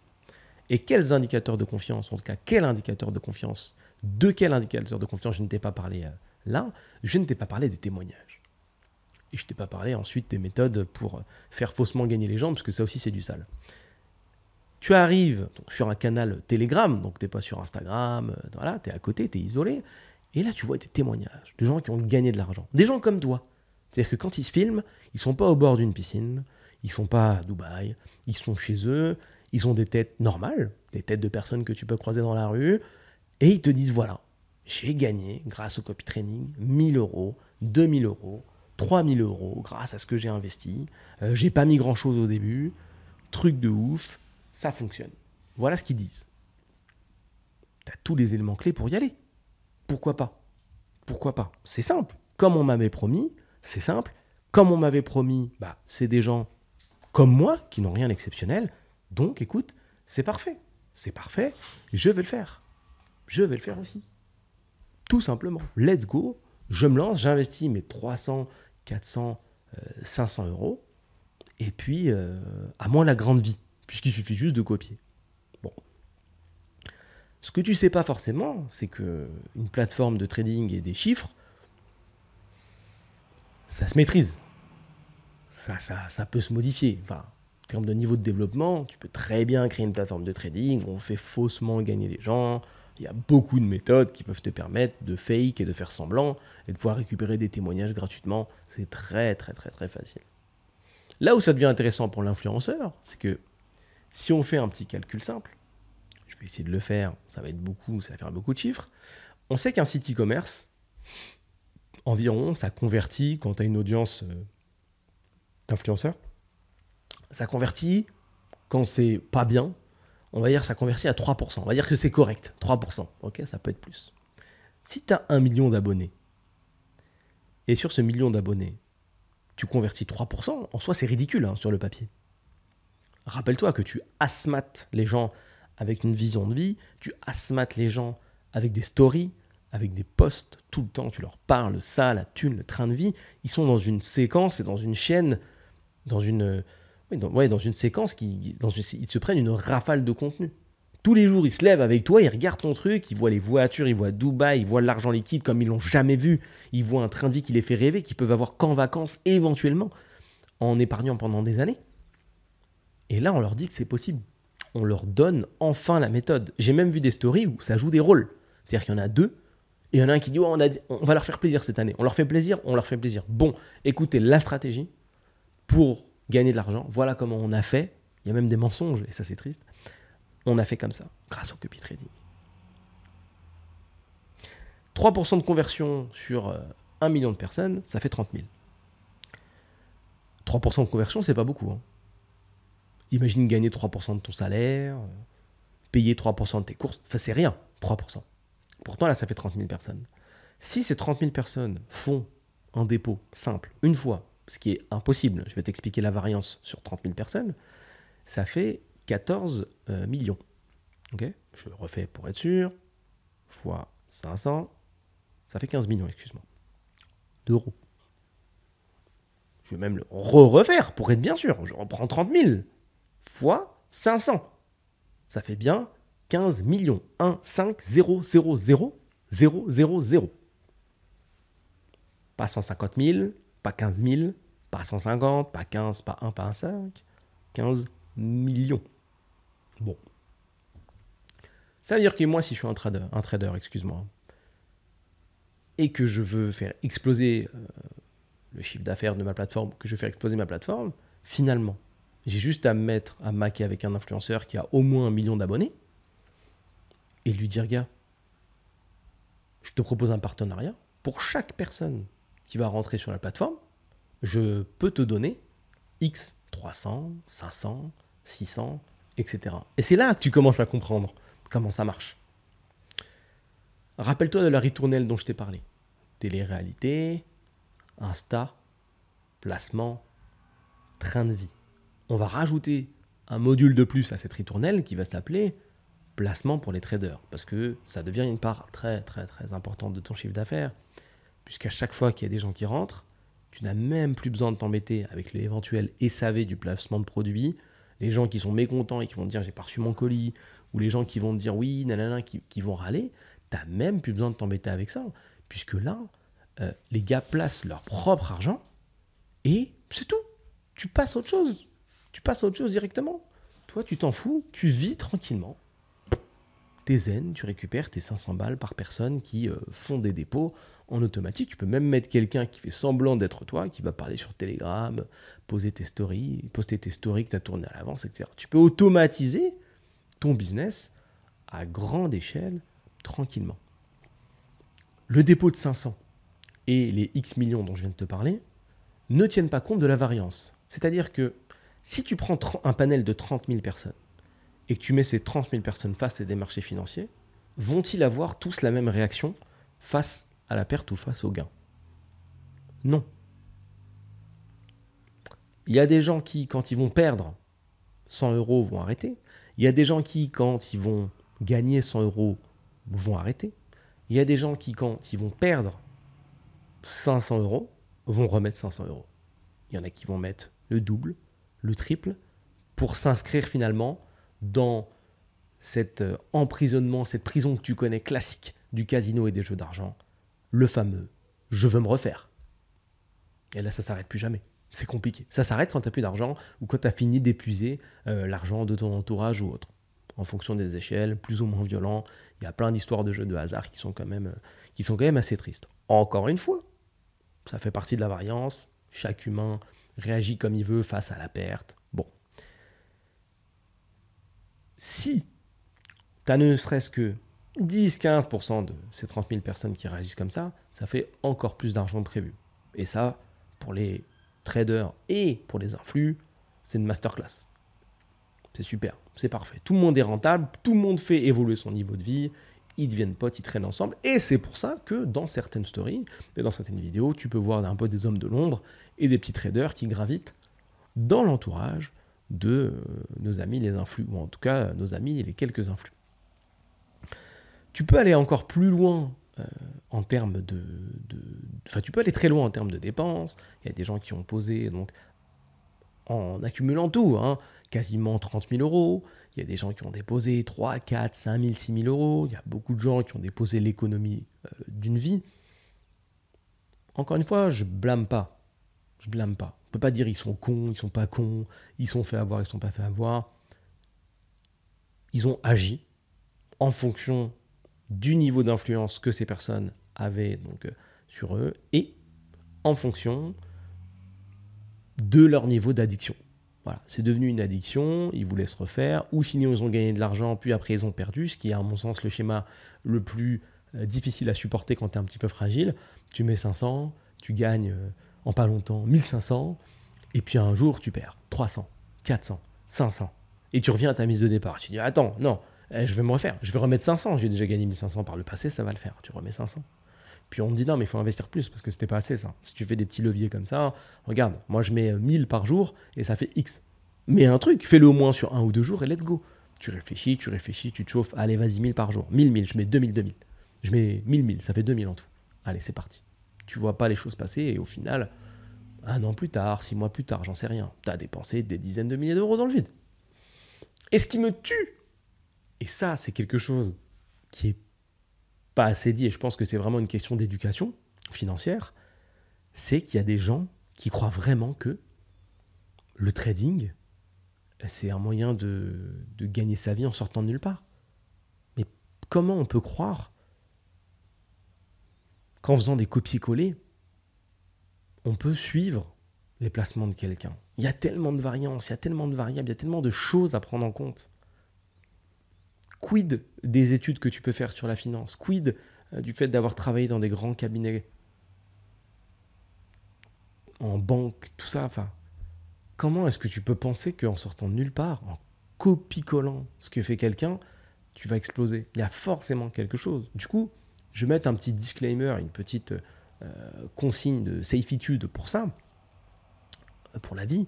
S1: Et quels indicateurs de confiance, en tout cas, quel indicateur de confiance, de quel indicateur de confiance je ne t'ai pas parlé là, je ne t'ai pas parlé des témoignages. Et je ne t'ai pas parlé ensuite des méthodes pour faire faussement gagner les gens, parce que ça aussi, c'est du sale. Tu arrives donc, sur un canal Telegram, donc tu n'es pas sur Instagram, voilà, tu es à côté, tu es isolé, et là, tu vois des témoignages de gens qui ont gagné de l'argent. Des gens comme toi. C'est-à-dire que quand ils se filment, ils ne sont pas au bord d'une piscine, ils ne sont pas à Dubaï, ils sont chez eux, ils ont des têtes normales, des têtes de personnes que tu peux croiser dans la rue, et ils te disent, voilà, j'ai gagné, grâce au copy training, 1000 euros, 2000 euros, 3000 euros, grâce à ce que j'ai investi. J'ai pas mis grand-chose au début, truc de ouf, ça fonctionne. Voilà ce qu'ils disent. Tu as tous les éléments clés pour y aller. Pourquoi pas ? Pourquoi pas ? C'est simple. Comme on m'avait promis, c'est simple. Comme on m'avait promis, c'est des gens comme moi qui n'ont rien d'exceptionnel. Donc, écoute, c'est parfait. C'est parfait. Je vais le faire. Je vais le faire aussi. Tout simplement. Let's go. Je me lance, j'investis mes 300, 400, 500 euros, et puis à moins la grande vie, puisqu'il suffit juste de copier. Bon. Ce que tu sais pas forcément, c'est que une plateforme de trading et des chiffres, ça se maîtrise. Ça peut se modifier. Enfin, en termes de niveau de développement, tu peux très bien créer une plateforme de trading où on fait faussement gagner les gens. Il y a beaucoup de méthodes qui peuvent te permettre de fake et de faire semblant et de pouvoir récupérer des témoignages gratuitement. C'est très, très, très, très facile. Là où ça devient intéressant pour l'influenceur, c'est que si on fait un petit calcul simple, je vais essayer de le faire, ça va être beaucoup, ça va faire beaucoup de chiffres. On sait qu'un site e-commerce, environ, ça convertit, quand tu as une audience d'influenceurs, ça convertit, quand c'est pas bien, on va dire ça convertit à 3%. On va dire que c'est correct, 3%. Ok, ça peut être plus. Si tu as 1 million d'abonnés, et sur ce million d'abonnés, tu convertis 3%, en soi c'est ridicule hein, sur le papier. Rappelle-toi que tu asmates les gens avec une vision de vie, tu asmates les gens avec des stories, avec des posts, tout le temps, tu leur parles, ça, la thune, le train de vie. Ils sont dans une séquence et dans une chaîne, dans une séquence, ils se prennent une rafale de contenu. Tous les jours, ils se lèvent avec toi, ils regardent ton truc, ils voient les voitures, ils voient Dubaï, ils voient l'argent liquide comme ils l'ont jamais vu, ils voient un train de vie qui les fait rêver, qu'ils peuvent avoir qu'en vacances éventuellement, en épargnant pendant des années. Et là, on leur dit que c'est possible. On leur donne enfin la méthode. J'ai même vu des stories où ça joue des rôles. C'est-à-dire qu'il y en a deux, et il y en a un qui dit oh, on va leur faire plaisir cette année. On leur fait plaisir, on leur fait plaisir. Bon, écoutez, la stratégie pour gagner de l'argent, voilà comment on a fait. Il y a même des mensonges, et ça c'est triste. On a fait comme ça, grâce au copy trading. 3% de conversion sur 1 million de personnes, ça fait 30 000. 3% de conversion, c'est pas beaucoup. Hein. Imagine gagner 3% de ton salaire, payer 3% de tes courses. Enfin, c'est rien, 3%. Pourtant, là, ça fait 30 000 personnes. Si ces 30 000 personnes font un dépôt simple, une fois, ce qui est impossible, je vais t'expliquer la variance sur 30 000 personnes, ça fait 14 millions. Okay, je le refais pour être sûr, fois 500, ça fait 15 millions, excuse-moi, d'euros. Je vais même le refaire pour être bien sûr. Je reprends 30 000 fois 500. Ça fait bien 15 millions. 1, 5, 0, 0, 0, 0, 0, 0. Pas 150 000, pas 15 000, pas 150, pas 15, pas 1, pas 1, 5. 15 millions. Bon. Ça veut dire que moi, si je suis un trader, excuse-moi, et que je veux faire exploser le chiffre d'affaires de ma plateforme, que je veux faire exploser ma plateforme, finalement, j'ai juste à maquer avec un influenceur qui a au moins 1 million d'abonnés et lui dire, gars, je te propose un partenariat. Pour chaque personne qui va rentrer sur la plateforme, je peux te donner X, 300, 500, 600, etc. Et c'est là que tu commences à comprendre comment ça marche. Rappelle-toi de la ritournelle dont je t'ai parlé. Télé-réalité, Insta, placement, train de vie. On va rajouter un module de plus à cette ritournelle qui va s'appeler placement pour les traders. Parce que ça devient une part très, très, très importante de ton chiffre d'affaires. Puisqu'à chaque fois qu'il y a des gens qui rentrent, tu n'as même plus besoin de t'embêter avec l'éventuel SAV du placement de produits. Les gens qui sont mécontents et qui vont te dire j'ai pas reçu mon colis, ou les gens qui vont te dire oui, nanana, qui vont râler, tu n'as même plus besoin de t'embêter avec ça. Puisque là, les gars placent leur propre argent et c'est tout. Tu passes à autre chose. Tu passes à autre chose directement. Toi, tu t'en fous, tu vis tranquillement. T'es zen, tu récupères tes 500 balles par personne qui font des dépôts en automatique. Tu peux même mettre quelqu'un qui fait semblant d'être toi, qui va parler sur Telegram, poster tes stories que tu as tournées à l'avance, etc. Tu peux automatiser ton business à grande échelle, tranquillement. Le dépôt de 500 et les X millions dont je viens de te parler ne tiennent pas compte de la variance. C'est-à-dire que si tu prends un panel de 30 000 personnes et que tu mets ces 30 000 personnes face à des marchés financiers, vont-ils avoir tous la même réaction face à la perte ou face au gain? Non. Il y a des gens qui, quand ils vont perdre 100 euros, vont arrêter. Il y a des gens qui, quand ils vont gagner 100 euros, vont arrêter. Il y a des gens qui, quand ils vont perdre 500 euros, vont remettre 500 euros. Il y en a qui vont mettre le double, le triple, pour s'inscrire finalement dans cet emprisonnement, cette prison que tu connais classique du casino et des jeux d'argent, le fameux « je veux me refaire ». Et là, ça ne s'arrête plus jamais. C'est compliqué. Ça s'arrête quand tu n'as plus d'argent ou quand tu as fini d'épuiser l'argent de ton entourage ou autre. En fonction des échelles, plus ou moins violents. Il y a plein d'histoires de jeux de hasard qui sont quand même assez tristes. Encore une fois, ça fait partie de la variance. Chaque humain réagit comme il veut face à la perte. Bon. Si tu as ne serait-ce que 10-15% de ces 30 000 personnes qui réagissent comme ça fait encore plus d'argent que prévu. Et ça, pour les traders et pour les influx, c'est une masterclass. C'est super, c'est parfait. Tout le monde est rentable, tout le monde fait évoluer son niveau de vie, ils deviennent potes, ils traînent ensemble. Et c'est pour ça que dans certaines stories et dans certaines vidéos, tu peux voir un peu des hommes de l'ombre et des petits traders qui gravitent dans l'entourage de nos amis les influx, ou en tout cas nos amis et les quelques influx. Tu peux aller encore plus loin en termes tu peux aller très loin en termes de dépenses. Il y a des gens qui ont posé, donc, en accumulant tout, quasiment 30 000 euros. Il y a des gens qui ont déposé 3, 4, 5 000, 6 000 euros. Il y a beaucoup de gens qui ont déposé l'économie d'une vie. Encore une fois, je blâme pas. Je blâme pas. On ne peut pas dire ils sont cons, ils sont pas cons, ils sont fait avoir, ils sont pas fait avoir. Ils ont agi en fonction du niveau d'influence que ces personnes avaient donc, sur eux et en fonction de leur niveau d'addiction. Voilà, c'est devenu une addiction, ils voulaient se refaire, ou sinon ils ont gagné de l'argent, puis après ils ont perdu, ce qui est à mon sens le schéma le plus difficile à supporter quand tu es un petit peu fragile. Tu mets 500, tu gagnes en pas longtemps 1500, et puis un jour tu perds 300, 400, 500, et tu reviens à ta mise de départ. Tu dis attends, non, je vais me refaire, je vais remettre 500, j'ai déjà gagné 1500 par le passé, ça va le faire, tu remets 500. Puis on me dit non mais il faut investir plus parce que c'était pas assez ça. Si tu fais des petits leviers comme ça, regarde, moi je mets 1000 par jour et ça fait X. Mais un truc, fais-le au moins sur 1 ou 2 jours et let's go. Tu réfléchis, tu te chauffes, allez vas-y 1000 par jour, 1000, je mets 2000, je mets 1000, ça fait 2000 en tout. Allez c'est parti. Tu vois pas les choses passer et au final, 1 an plus tard, 6 mois plus tard, j'en sais rien, tu as dépensé des dizaines de milliers d'euros dans le vide. Et ce qui me tue, et ça c'est quelque chose qui est pas assez dit, et je pense que c'est vraiment une question d'éducation financière, c'est qu'il y a des gens qui croient vraiment que le trading, c'est un moyen de gagner sa vie en sortant de nulle part. Mais comment on peut croire qu'en faisant des copier-coller, on peut suivre les placements de quelqu'un? Il y a tellement de variances, il y a tellement de variables, il y a tellement de choses à prendre en compte. Quid des études que tu peux faire sur la finance? Quid du fait d'avoir travaillé dans des grands cabinets en banque, tout ça, enfin, comment est-ce que tu peux penser qu'en sortant de nulle part, en copie-collant ce que fait quelqu'un, tu vas exploser? Il y a forcément quelque chose. Du coup, je vais mettre un petit disclaimer, une petite consigne de safeitude pour ça, pour la vie.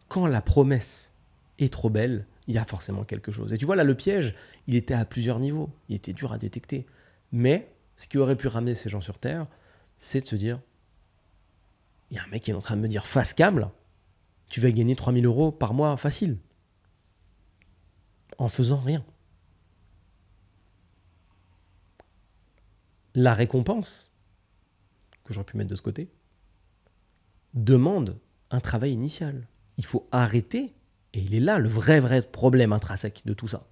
S1: Quand la promesse est trop belle, il y a forcément quelque chose. Et tu vois, là, le piège, il était à plusieurs niveaux. Il était dur à détecter. Mais ce qui aurait pu ramener ces gens sur Terre, c'est de se dire, il y a un mec qui est en train de me dire face câble, tu vas gagner 3000 euros par mois facile. En faisant rien. La récompense, que j'aurais pu mettre de ce côté, demande un travail initial. Il faut arrêter, et il est là le vrai problème intrinsèque de tout ça.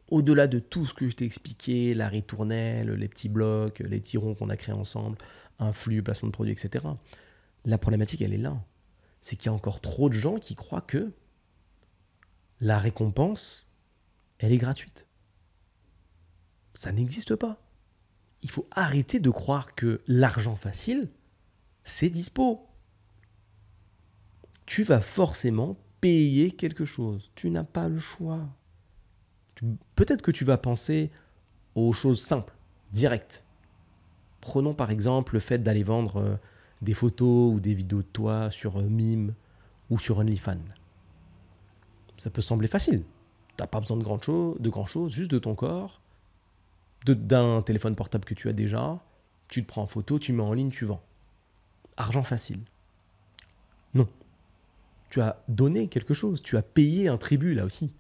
S1: Au-delà de tout ce que je t'ai expliqué, la ritournelle, les petits blocs, les petits ronds qu'on a créés ensemble, un flux, placement de produits, etc. La problématique, elle est là. C'est qu'il y a encore trop de gens qui croient que la récompense, elle est gratuite. Ça n'existe pas. Il faut arrêter de croire que l'argent facile, c'est dispo. Tu vas forcément payer quelque chose. Tu n'as pas le choix. Peut-être que tu vas penser aux choses simples, directes. Prenons par exemple le fait d'aller vendre des photos ou des vidéos de toi sur Mime ou sur OnlyFans. Ça peut sembler facile. Tu n'as pas besoin de grand chose, juste de ton corps, d'un téléphone portable que tu as déjà. Tu te prends en photo, tu mets en ligne, tu vends. Argent facile. Non. Tu as donné quelque chose. Tu as payé un tribut là aussi.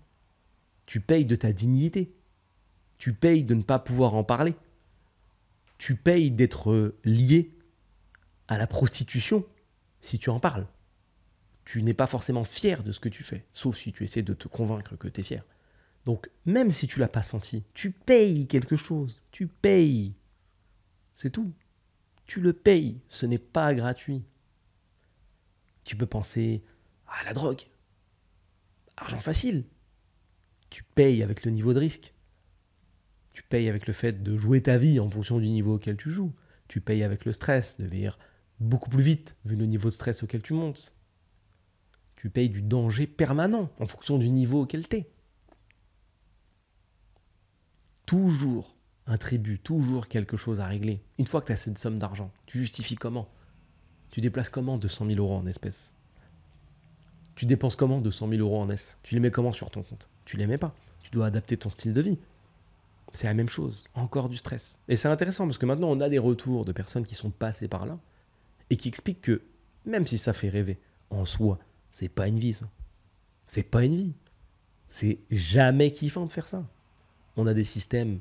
S1: Tu payes de ta dignité. Tu payes de ne pas pouvoir en parler. Tu payes d'être lié à la prostitution si tu en parles. Tu n'es pas forcément fier de ce que tu fais, sauf si tu essaies de te convaincre que tu es fier. Donc, même si tu ne l'as pas senti, tu payes quelque chose. Tu payes. C'est tout. Tu le payes. Ce n'est pas gratuit. Tu peux penser à la drogue. Argent facile. Tu payes avec le niveau de risque. Tu payes avec le fait de jouer ta vie en fonction du niveau auquel tu joues. Tu payes avec le stress, de vieillir beaucoup plus vite vu le niveau de stress auquel tu montes. Tu payes du danger permanent en fonction du niveau auquel tu es. Toujours un tribut, toujours quelque chose à régler. Une fois que tu as cette somme d'argent, tu justifies comment? Tu déplaces comment 200 000 euros en espèces? Tu dépenses comment 200 000 euros en S? Tu les mets comment sur ton compte? Tu les mets pas. Tu dois adapter ton style de vie. C'est la même chose, encore du stress. Et c'est intéressant parce que maintenant on a des retours de personnes qui sont passées par là et qui expliquent que même si ça fait rêver, en soi, c'est pas une vie ça. C'est pas une vie. C'est jamais kiffant de faire ça. On a des systèmes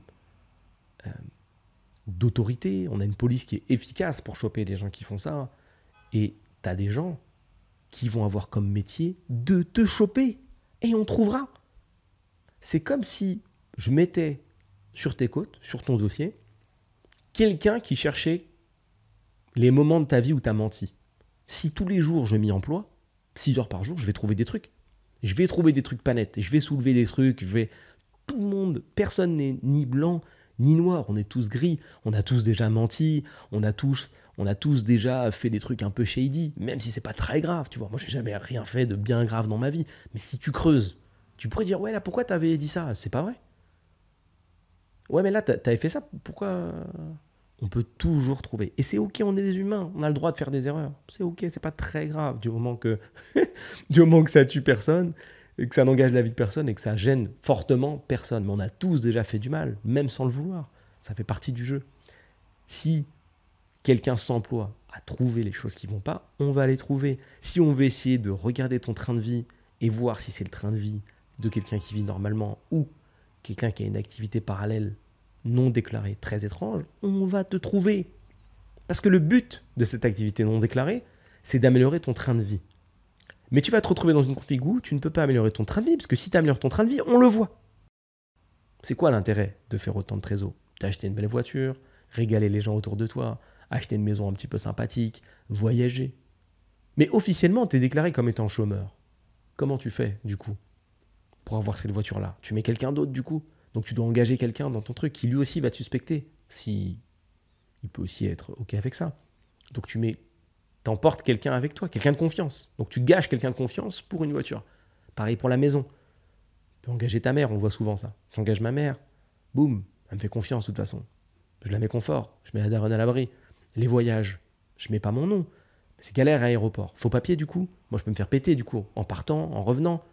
S1: d'autorité, on a une police qui est efficace pour choper les gens qui font ça. Et t'as des gens qui vont avoir comme métier de te choper. Et on trouvera. C'est comme si je mettais sur tes côtes, sur ton dossier, quelqu'un qui cherchait les moments de ta vie où tu as menti. Si tous les jours je m'y emploie, 6 heures par jour, je vais trouver des trucs. Je vais trouver des trucs pas nets. Je vais soulever des trucs. Tout le monde, personne n'est ni blanc ni noir. On est tous gris. On a tous déjà menti. On a tous déjà fait des trucs un peu shady, même si c'est pas très grave. Tu vois, moi j'ai jamais rien fait de bien grave dans ma vie. Mais si tu creuses, tu pourrais dire ouais là pourquoi t'avais dit ça? C'est pas vrai. Ouais, mais là, t'avais fait ça, pourquoi? On peut toujours trouver. Et c'est ok, on est des humains, on a le droit de faire des erreurs. C'est ok, c'est pas très grave, du moment que ça tue personne, et que ça n'engage la vie de personne, et que ça gêne fortement personne. Mais on a tous déjà fait du mal, même sans le vouloir. Ça fait partie du jeu. Si quelqu'un s'emploie à trouver les choses qui vont pas, on va les trouver. Si on veut essayer de regarder ton train de vie et voir si c'est le train de vie de quelqu'un qui vit normalement ou quelqu'un qui a une activité parallèle non déclarée très étrange, on va te trouver. Parce que le but de cette activité non déclarée, c'est d'améliorer ton train de vie. Mais tu vas te retrouver dans une config où tu ne peux pas améliorer ton train de vie, parce que si tu améliores ton train de vie, on le voit. C'est quoi l'intérêt de faire autant de trésor? T'acheter une belle voiture, régaler les gens autour de toi, acheter une maison un petit peu sympathique, voyager. Mais officiellement, tu es déclaré comme étant chômeur. Comment tu fais, du coup, pour avoir cette voiture-là? Tu mets quelqu'un d'autre, du coup. Donc tu dois engager quelqu'un dans ton truc qui lui aussi va te suspecter. Si il peut aussi être OK avec ça. Donc t'emportes quelqu'un avec toi, quelqu'un de confiance. Donc tu gages quelqu'un de confiance pour une voiture. Pareil pour la maison. Tu peux engager ta mère, on voit souvent ça. J'engage ma mère, boum, elle me fait confiance de toute façon. Je la mets confort, je mets la daronne à l'abri. Les voyages, je mets pas mon nom. C'est galère à l'aéroport. Faux papier du coup. Moi je peux me faire péter du coup, en partant, en revenant.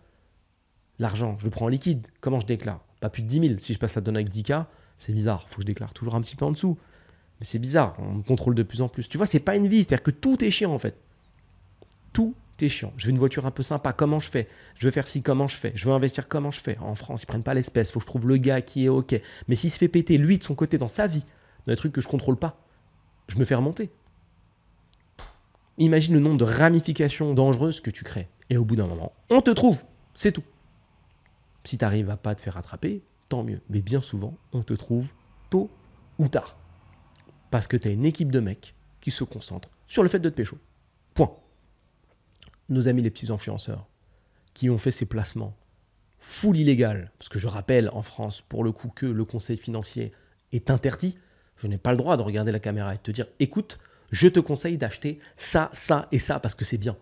S1: L'argent, je le prends en liquide. Comment je déclare? Pas plus de 10 000. Si je passe la donne avec 10K, c'est bizarre. Il faut que je déclare toujours un petit peu en dessous. Mais c'est bizarre. On me contrôle de plus en plus. Tu vois, c'est pas une vie. C'est-à-dire que tout est chiant en fait. Tout est chiant. Je veux une voiture un peu sympa. Comment je fais? Je veux faire ci. Comment je fais? Je veux investir. Comment je fais? En France, ils prennent pas l'espèce. Il faut que je trouve le gars qui est OK. Mais s'il se fait péter, lui, de son côté, dans sa vie, dans des trucs que je contrôle pas, je me fais remonter. Imagine le nombre de ramifications dangereuses que tu crées. Et au bout d'un moment, on te trouve. C'est tout. Si tu n'arrives à pas te faire attraper, tant mieux. Mais bien souvent, on te trouve tôt ou tard. Parce que tu as une équipe de mecs qui se concentrent sur le fait de te pécho. Point. Nos amis les petits influenceurs qui ont fait ces placements full illégal, parce que je rappelle en France, pour le coup, que le conseil financier est interdit. Je n'ai pas le droit de regarder la caméra et de te dire « Écoute, je te conseille d'acheter ça, ça et ça parce que c'est bien. »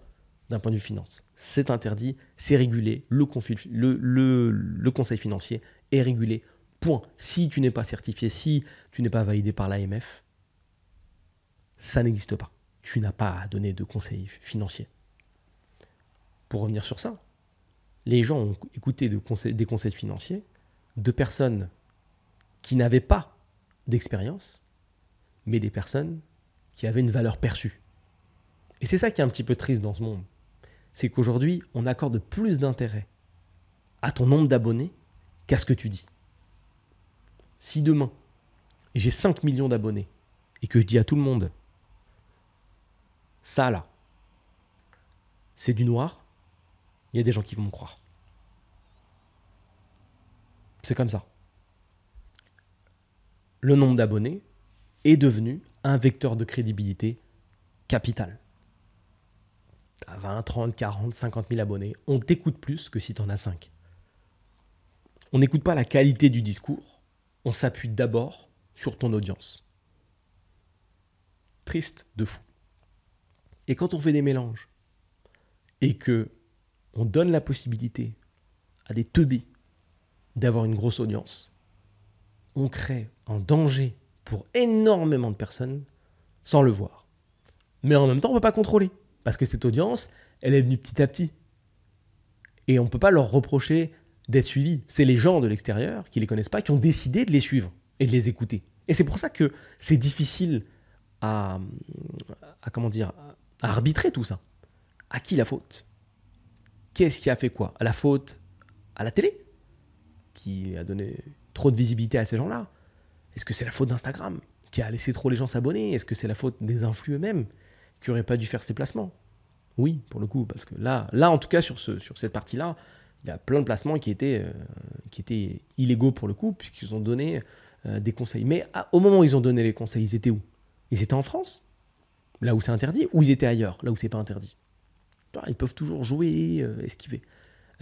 S1: D'un point de vue finance, c'est interdit, c'est régulé, le conseil financier est régulé, point. Si tu n'es pas certifié, si tu n'es pas validé par l'AMF, ça n'existe pas. Tu n'as pas à donner de conseil financier. Pour revenir sur ça, les gens ont écouté des conseils financiers de personnes qui n'avaient pas d'expérience, mais des personnes qui avaient une valeur perçue. Et c'est ça qui est un petit peu triste dans ce monde. c'est qu'aujourd'hui, on accorde plus d'intérêt à ton nombre d'abonnés qu'à ce que tu dis. Si demain, j'ai 5 millions d'abonnés et que je dis à tout le monde, ça là, c'est du noir, il y a des gens qui vont me croire. C'est comme ça. Le nombre d'abonnés est devenu un vecteur de crédibilité capital. Tu as 20, 30, 40, 50 000 abonnés, on t'écoute plus que si tu en as 5. On n'écoute pas la qualité du discours, on s'appuie d'abord sur ton audience. Triste de fou. Et quand on fait des mélanges et que on donne la possibilité à des teubés d'avoir une grosse audience, on crée un danger pour énormément de personnes sans le voir. Mais en même temps, on ne peut pas contrôler parce que cette audience, elle est venue petit à petit. Et on ne peut pas leur reprocher d'être suivis. C'est les gens de l'extérieur qui ne les connaissent pas qui ont décidé de les suivre et de les écouter. Et c'est pour ça que c'est difficile à arbitrer tout ça. À qui la faute? Qu'est-ce qui a fait quoi? À la faute à la télé, qui a donné trop de visibilité à ces gens-là? Est-ce que c'est la faute d'Instagram, qui a laissé trop les gens s'abonner? Est-ce que c'est la faute des influx eux-mêmes, qui n'auraient pas dû faire ces placements? Oui, pour le coup, parce que là en tout cas, sur cette partie-là, il y a plein de placements qui étaient illégaux pour le coup, puisqu'ils ont donné des conseils. Mais au moment où ils ont donné les conseils, ils étaient où? Ils étaient en France, là où c'est interdit, ou ils étaient ailleurs, là où c'est pas interdit? Ils peuvent toujours jouer, esquiver.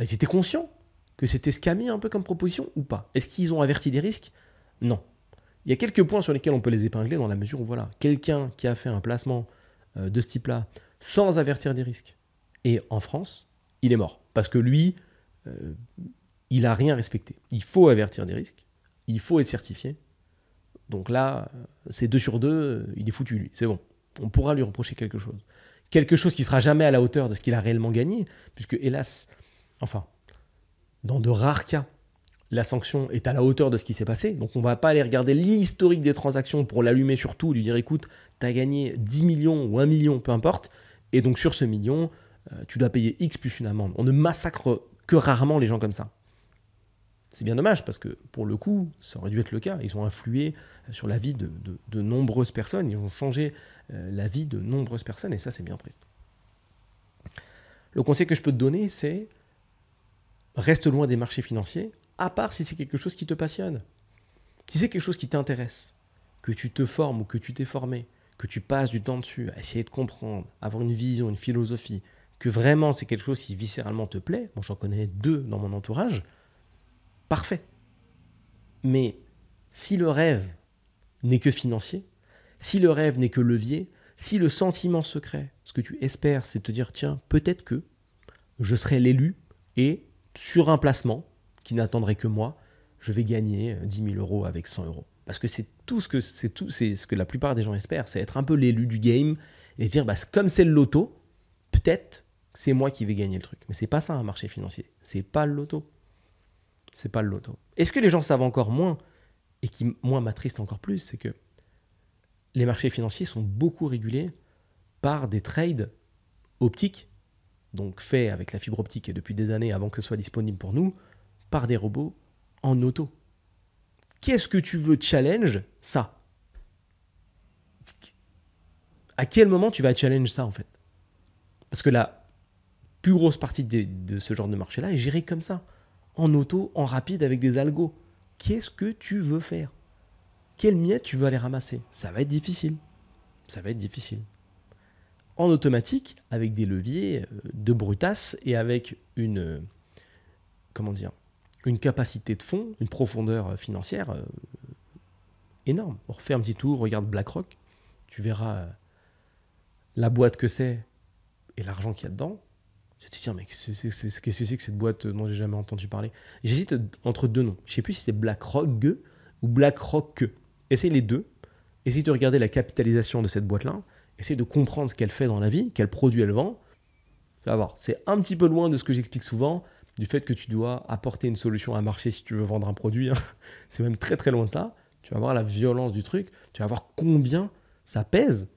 S1: Ils étaient conscients que c'était scammy un peu comme proposition ou pas? Est-ce qu'ils ont averti des risques? Non. Il y a quelques points sur lesquels on peut les épingler dans la mesure où voilà, quelqu'un qui a fait un placement de ce type-là sans avertir des risques, et en France, il est mort. Parce que lui, il n'a rien respecté. Il faut avertir des risques, il faut être certifié. Donc là, c'est 2 sur 2, il est foutu lui, c'est bon. On pourra lui reprocher quelque chose. Quelque chose qui ne sera jamais à la hauteur de ce qu'il a réellement gagné, puisque hélas, enfin, dans de rares cas, la sanction est à la hauteur de ce qui s'est passé. Donc on ne va pas aller regarder l'historique des transactions pour l'allumer sur tout, lui dire écoute, tu as gagné 10 millions ou 1 million, peu importe, et donc sur ce million, tu dois payer X plus une amende. On ne massacre que rarement les gens comme ça. C'est bien dommage parce que pour le coup, ça aurait dû être le cas. Ils ont influé sur la vie de nombreuses personnes, ils ont changé la vie de nombreuses personnes et ça c'est bien triste. Le conseil que je peux te donner, c'est reste loin des marchés financiers, à part si c'est quelque chose qui te passionne. Si c'est quelque chose qui t'intéresse, que tu te formes ou que tu t'es formé, que tu passes du temps dessus, à essayer de comprendre, avoir une vision, une philosophie, que vraiment c'est quelque chose qui viscéralement te plaît, bon j'en connais 2 dans mon entourage, parfait. Mais si le rêve n'est que financier, si le rêve n'est que levier, si le sentiment secret, ce que tu espères, c'est de te dire, tiens, peut-être que je serai l'élu et sur un placement qui n'attendrait que moi, je vais gagner 10 000 euros avec 100 euros. Parce que c'est ce que la plupart des gens espèrent, c'est être un peu l'élu du game et se dire, bah, comme c'est le loto, peut-être c'est moi qui vais gagner le truc. Mais c'est pas ça un marché financier, c'est pas le loto. C'est pas le loto. Et ce que les gens savent encore moins, et qui, moi, m'attriste encore plus, c'est que les marchés financiers sont beaucoup régulés par des trades optiques, donc faits avec la fibre optique et depuis des années avant que ce soit disponible pour nous, par des robots en auto. Qu'est-ce que tu veux challenge ça? À quel moment tu vas challenge ça en fait? Parce que la plus grosse partie de ce genre de marché-là est gérée comme ça, en auto, en rapide, avec des algos. Qu'est-ce que tu veux faire? Quelle miette tu veux aller ramasser? Ça va être difficile. Ça va être difficile. En automatique, avec des leviers de brutasse et avec une capacité de fonds, une profondeur financière énorme. On refait un petit tour, regarde BlackRock, tu verras la boîte que c'est et l'argent qu'il y a dedans. Tu te dis, tiens, mais qu'est-ce que c'est que cette boîte dont j'ai jamais entendu parler? J'hésite entre 2 noms. Je ne sais plus si c'est BlackRock ou BlackRock. Essaye les 2. Essaye de regarder la capitalisation de cette boîte-là. Essaye de comprendre ce qu'elle fait dans la vie, quels produits elle vend. Tu vas voir, c'est un petit peu loin de ce que j'explique souvent, du fait que tu dois apporter une solution à un marché si tu veux vendre un produit. C'est même très très loin de ça. Tu vas voir la violence du truc. Tu vas voir combien ça pèse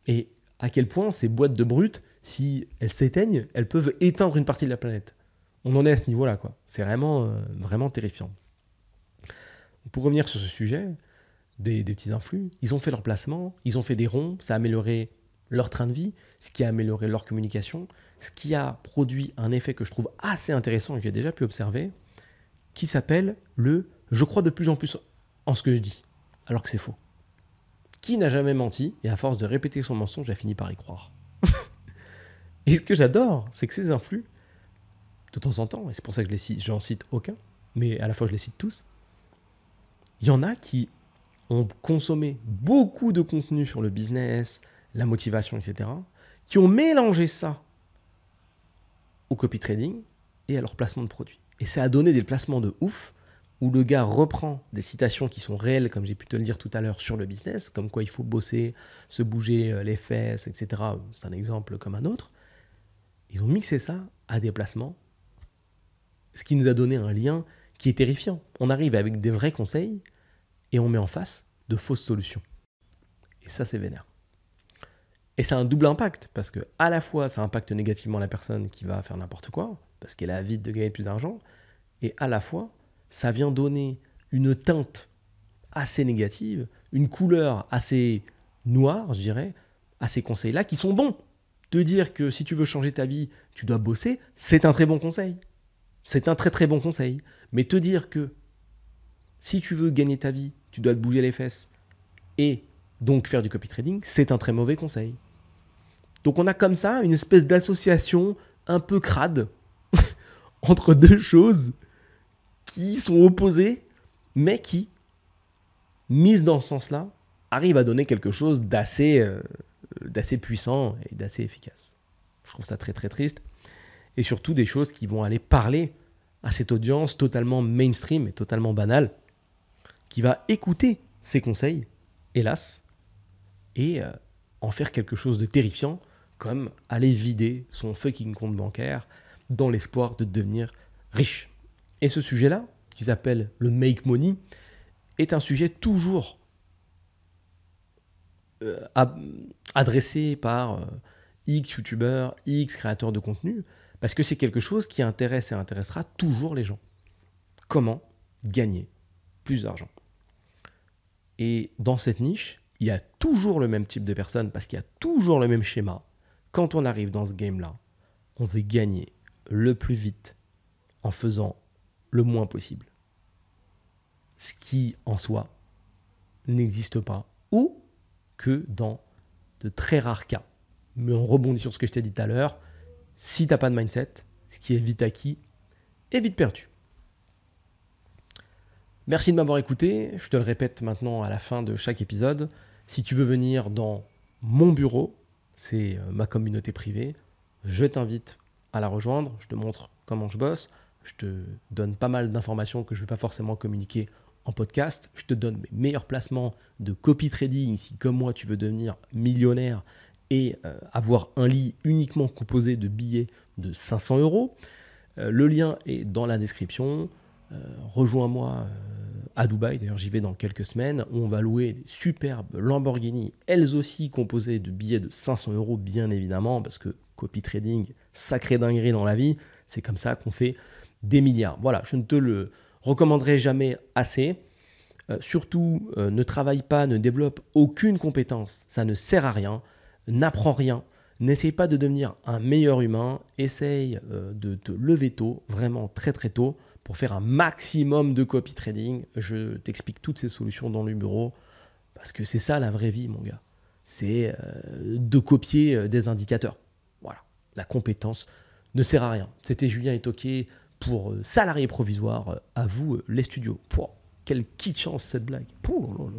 S1: et à quel point ces boîtes de brut, si elles s'éteignent, elles peuvent éteindre une partie de la planète. On en est à ce niveau-là, quoi. C'est vraiment, vraiment terrifiant. Pour revenir sur ce sujet, des petits influx, ils ont fait leur placement, ils ont fait des ronds, ça a amélioré leur train de vie, ce qui a amélioré leur communication, ce qui a produit un effet que je trouve assez intéressant et que j'ai déjà pu observer, qui s'appelle le « je crois de plus en plus en ce que je dis », alors que c'est faux. Qui n'a jamais menti et à force de répéter son mensonge, a fini par y croire. Et ce que j'adore, c'est que ces influx, de temps en temps, et c'est pour ça que je n'en cite aucun, mais à la fois je les cite tous, il y en a qui ont consommé beaucoup de contenu sur le business, la motivation, etc., qui ont mélangé ça au copy trading et à leur placement de produits. Et ça a donné des placements de ouf, où le gars reprend des citations qui sont réelles, comme j'ai pu te le dire tout à l'heure, sur le business, comme quoi il faut bosser, se bouger les fesses, etc. C'est un exemple comme un autre. Ils ont mixé ça à des placements, ce qui nous a donné un lien qui est terrifiant. On arrive avec des vrais conseils et on met en face de fausses solutions. Et ça, c'est vénère. Et ça a un double impact, parce que à la fois, ça impacte négativement la personne qui va faire n'importe quoi, parce qu'elle a avide de gagner plus d'argent, et à la fois, ça vient donner une teinte assez négative, une couleur assez noire, je dirais, à ces conseils-là, qui sont bons. Te dire que si tu veux changer ta vie, tu dois bosser, c'est un très bon conseil. C'est un très très bon conseil. Mais te dire que si tu veux gagner ta vie, tu dois te bouger les fesses et donc faire du copy trading, c'est un très mauvais conseil. Donc on a comme ça une espèce d'association un peu crade entre deux choses qui sont opposées, mais qui, mises dans ce sens-là, arrivent à donner quelque chose d'assez puissant et d'assez efficace. Je trouve ça très très triste. Et surtout des choses qui vont aller parler à cette audience totalement mainstream et totalement banale, qui va écouter ces conseils, hélas, et en faire quelque chose de terrifiant, comme aller vider son fucking compte bancaire dans l'espoir de devenir riche. Et ce sujet-là, qui s'appelle le make money, est un sujet toujours adressé par X youtubeurs, X créateurs de contenu, parce que c'est quelque chose qui intéresse et intéressera toujours les gens. Comment gagner plus d'argent? Et dans cette niche, il y a toujours le même type de personnes, parce qu'il y a toujours le même schéma. Quand on arrive dans ce game-là, on veut gagner le plus vite en faisant le moins possible. Ce qui, en soi, n'existe pas, ou que dans de très rares cas. Mais on rebondit sur ce que je t'ai dit tout à l'heure. Si tu n'as pas de mindset, ce qui est vite acquis est vite perdu. Merci de m'avoir écouté. Je te le répète maintenant à la fin de chaque épisode. Si tu veux venir dans mon bureau, c'est ma communauté privée, je t'invite à la rejoindre. Je te montre comment je bosse. Je te donne pas mal d'informations que je ne vais pas forcément communiquer en podcast. Je te donne mes meilleurs placements de copy trading si, comme moi, tu veux devenir millionnaire et avoir un lit uniquement composé de billets de 500 €. Le lien est dans la description. Rejoins-moi à Dubaï, d'ailleurs j'y vais dans quelques semaines, où on va louer des superbes Lamborghini, elles aussi composées de billets de 500 € bien évidemment, parce que copy trading, sacrée dinguerie dans la vie, c'est comme ça qu'on fait des milliards. Voilà, je ne te le recommanderai jamais assez. Surtout, ne travaille pas, ne développe aucune compétence, ça ne sert à rien, n'apprends rien, n'essaye pas de devenir un meilleur humain, essaye de te lever tôt, vraiment très très tôt, pour faire un maximum de copy trading. Je t'explique toutes ces solutions dans le bureau, parce que c'est ça la vraie vie, mon gars. C'est de copier des indicateurs. Voilà, la compétence ne sert à rien. C'était Julien Etoqué pour Salarié Provisoire. À vous, les studios. Pouah, quelle kitschance cette blague. Pouh,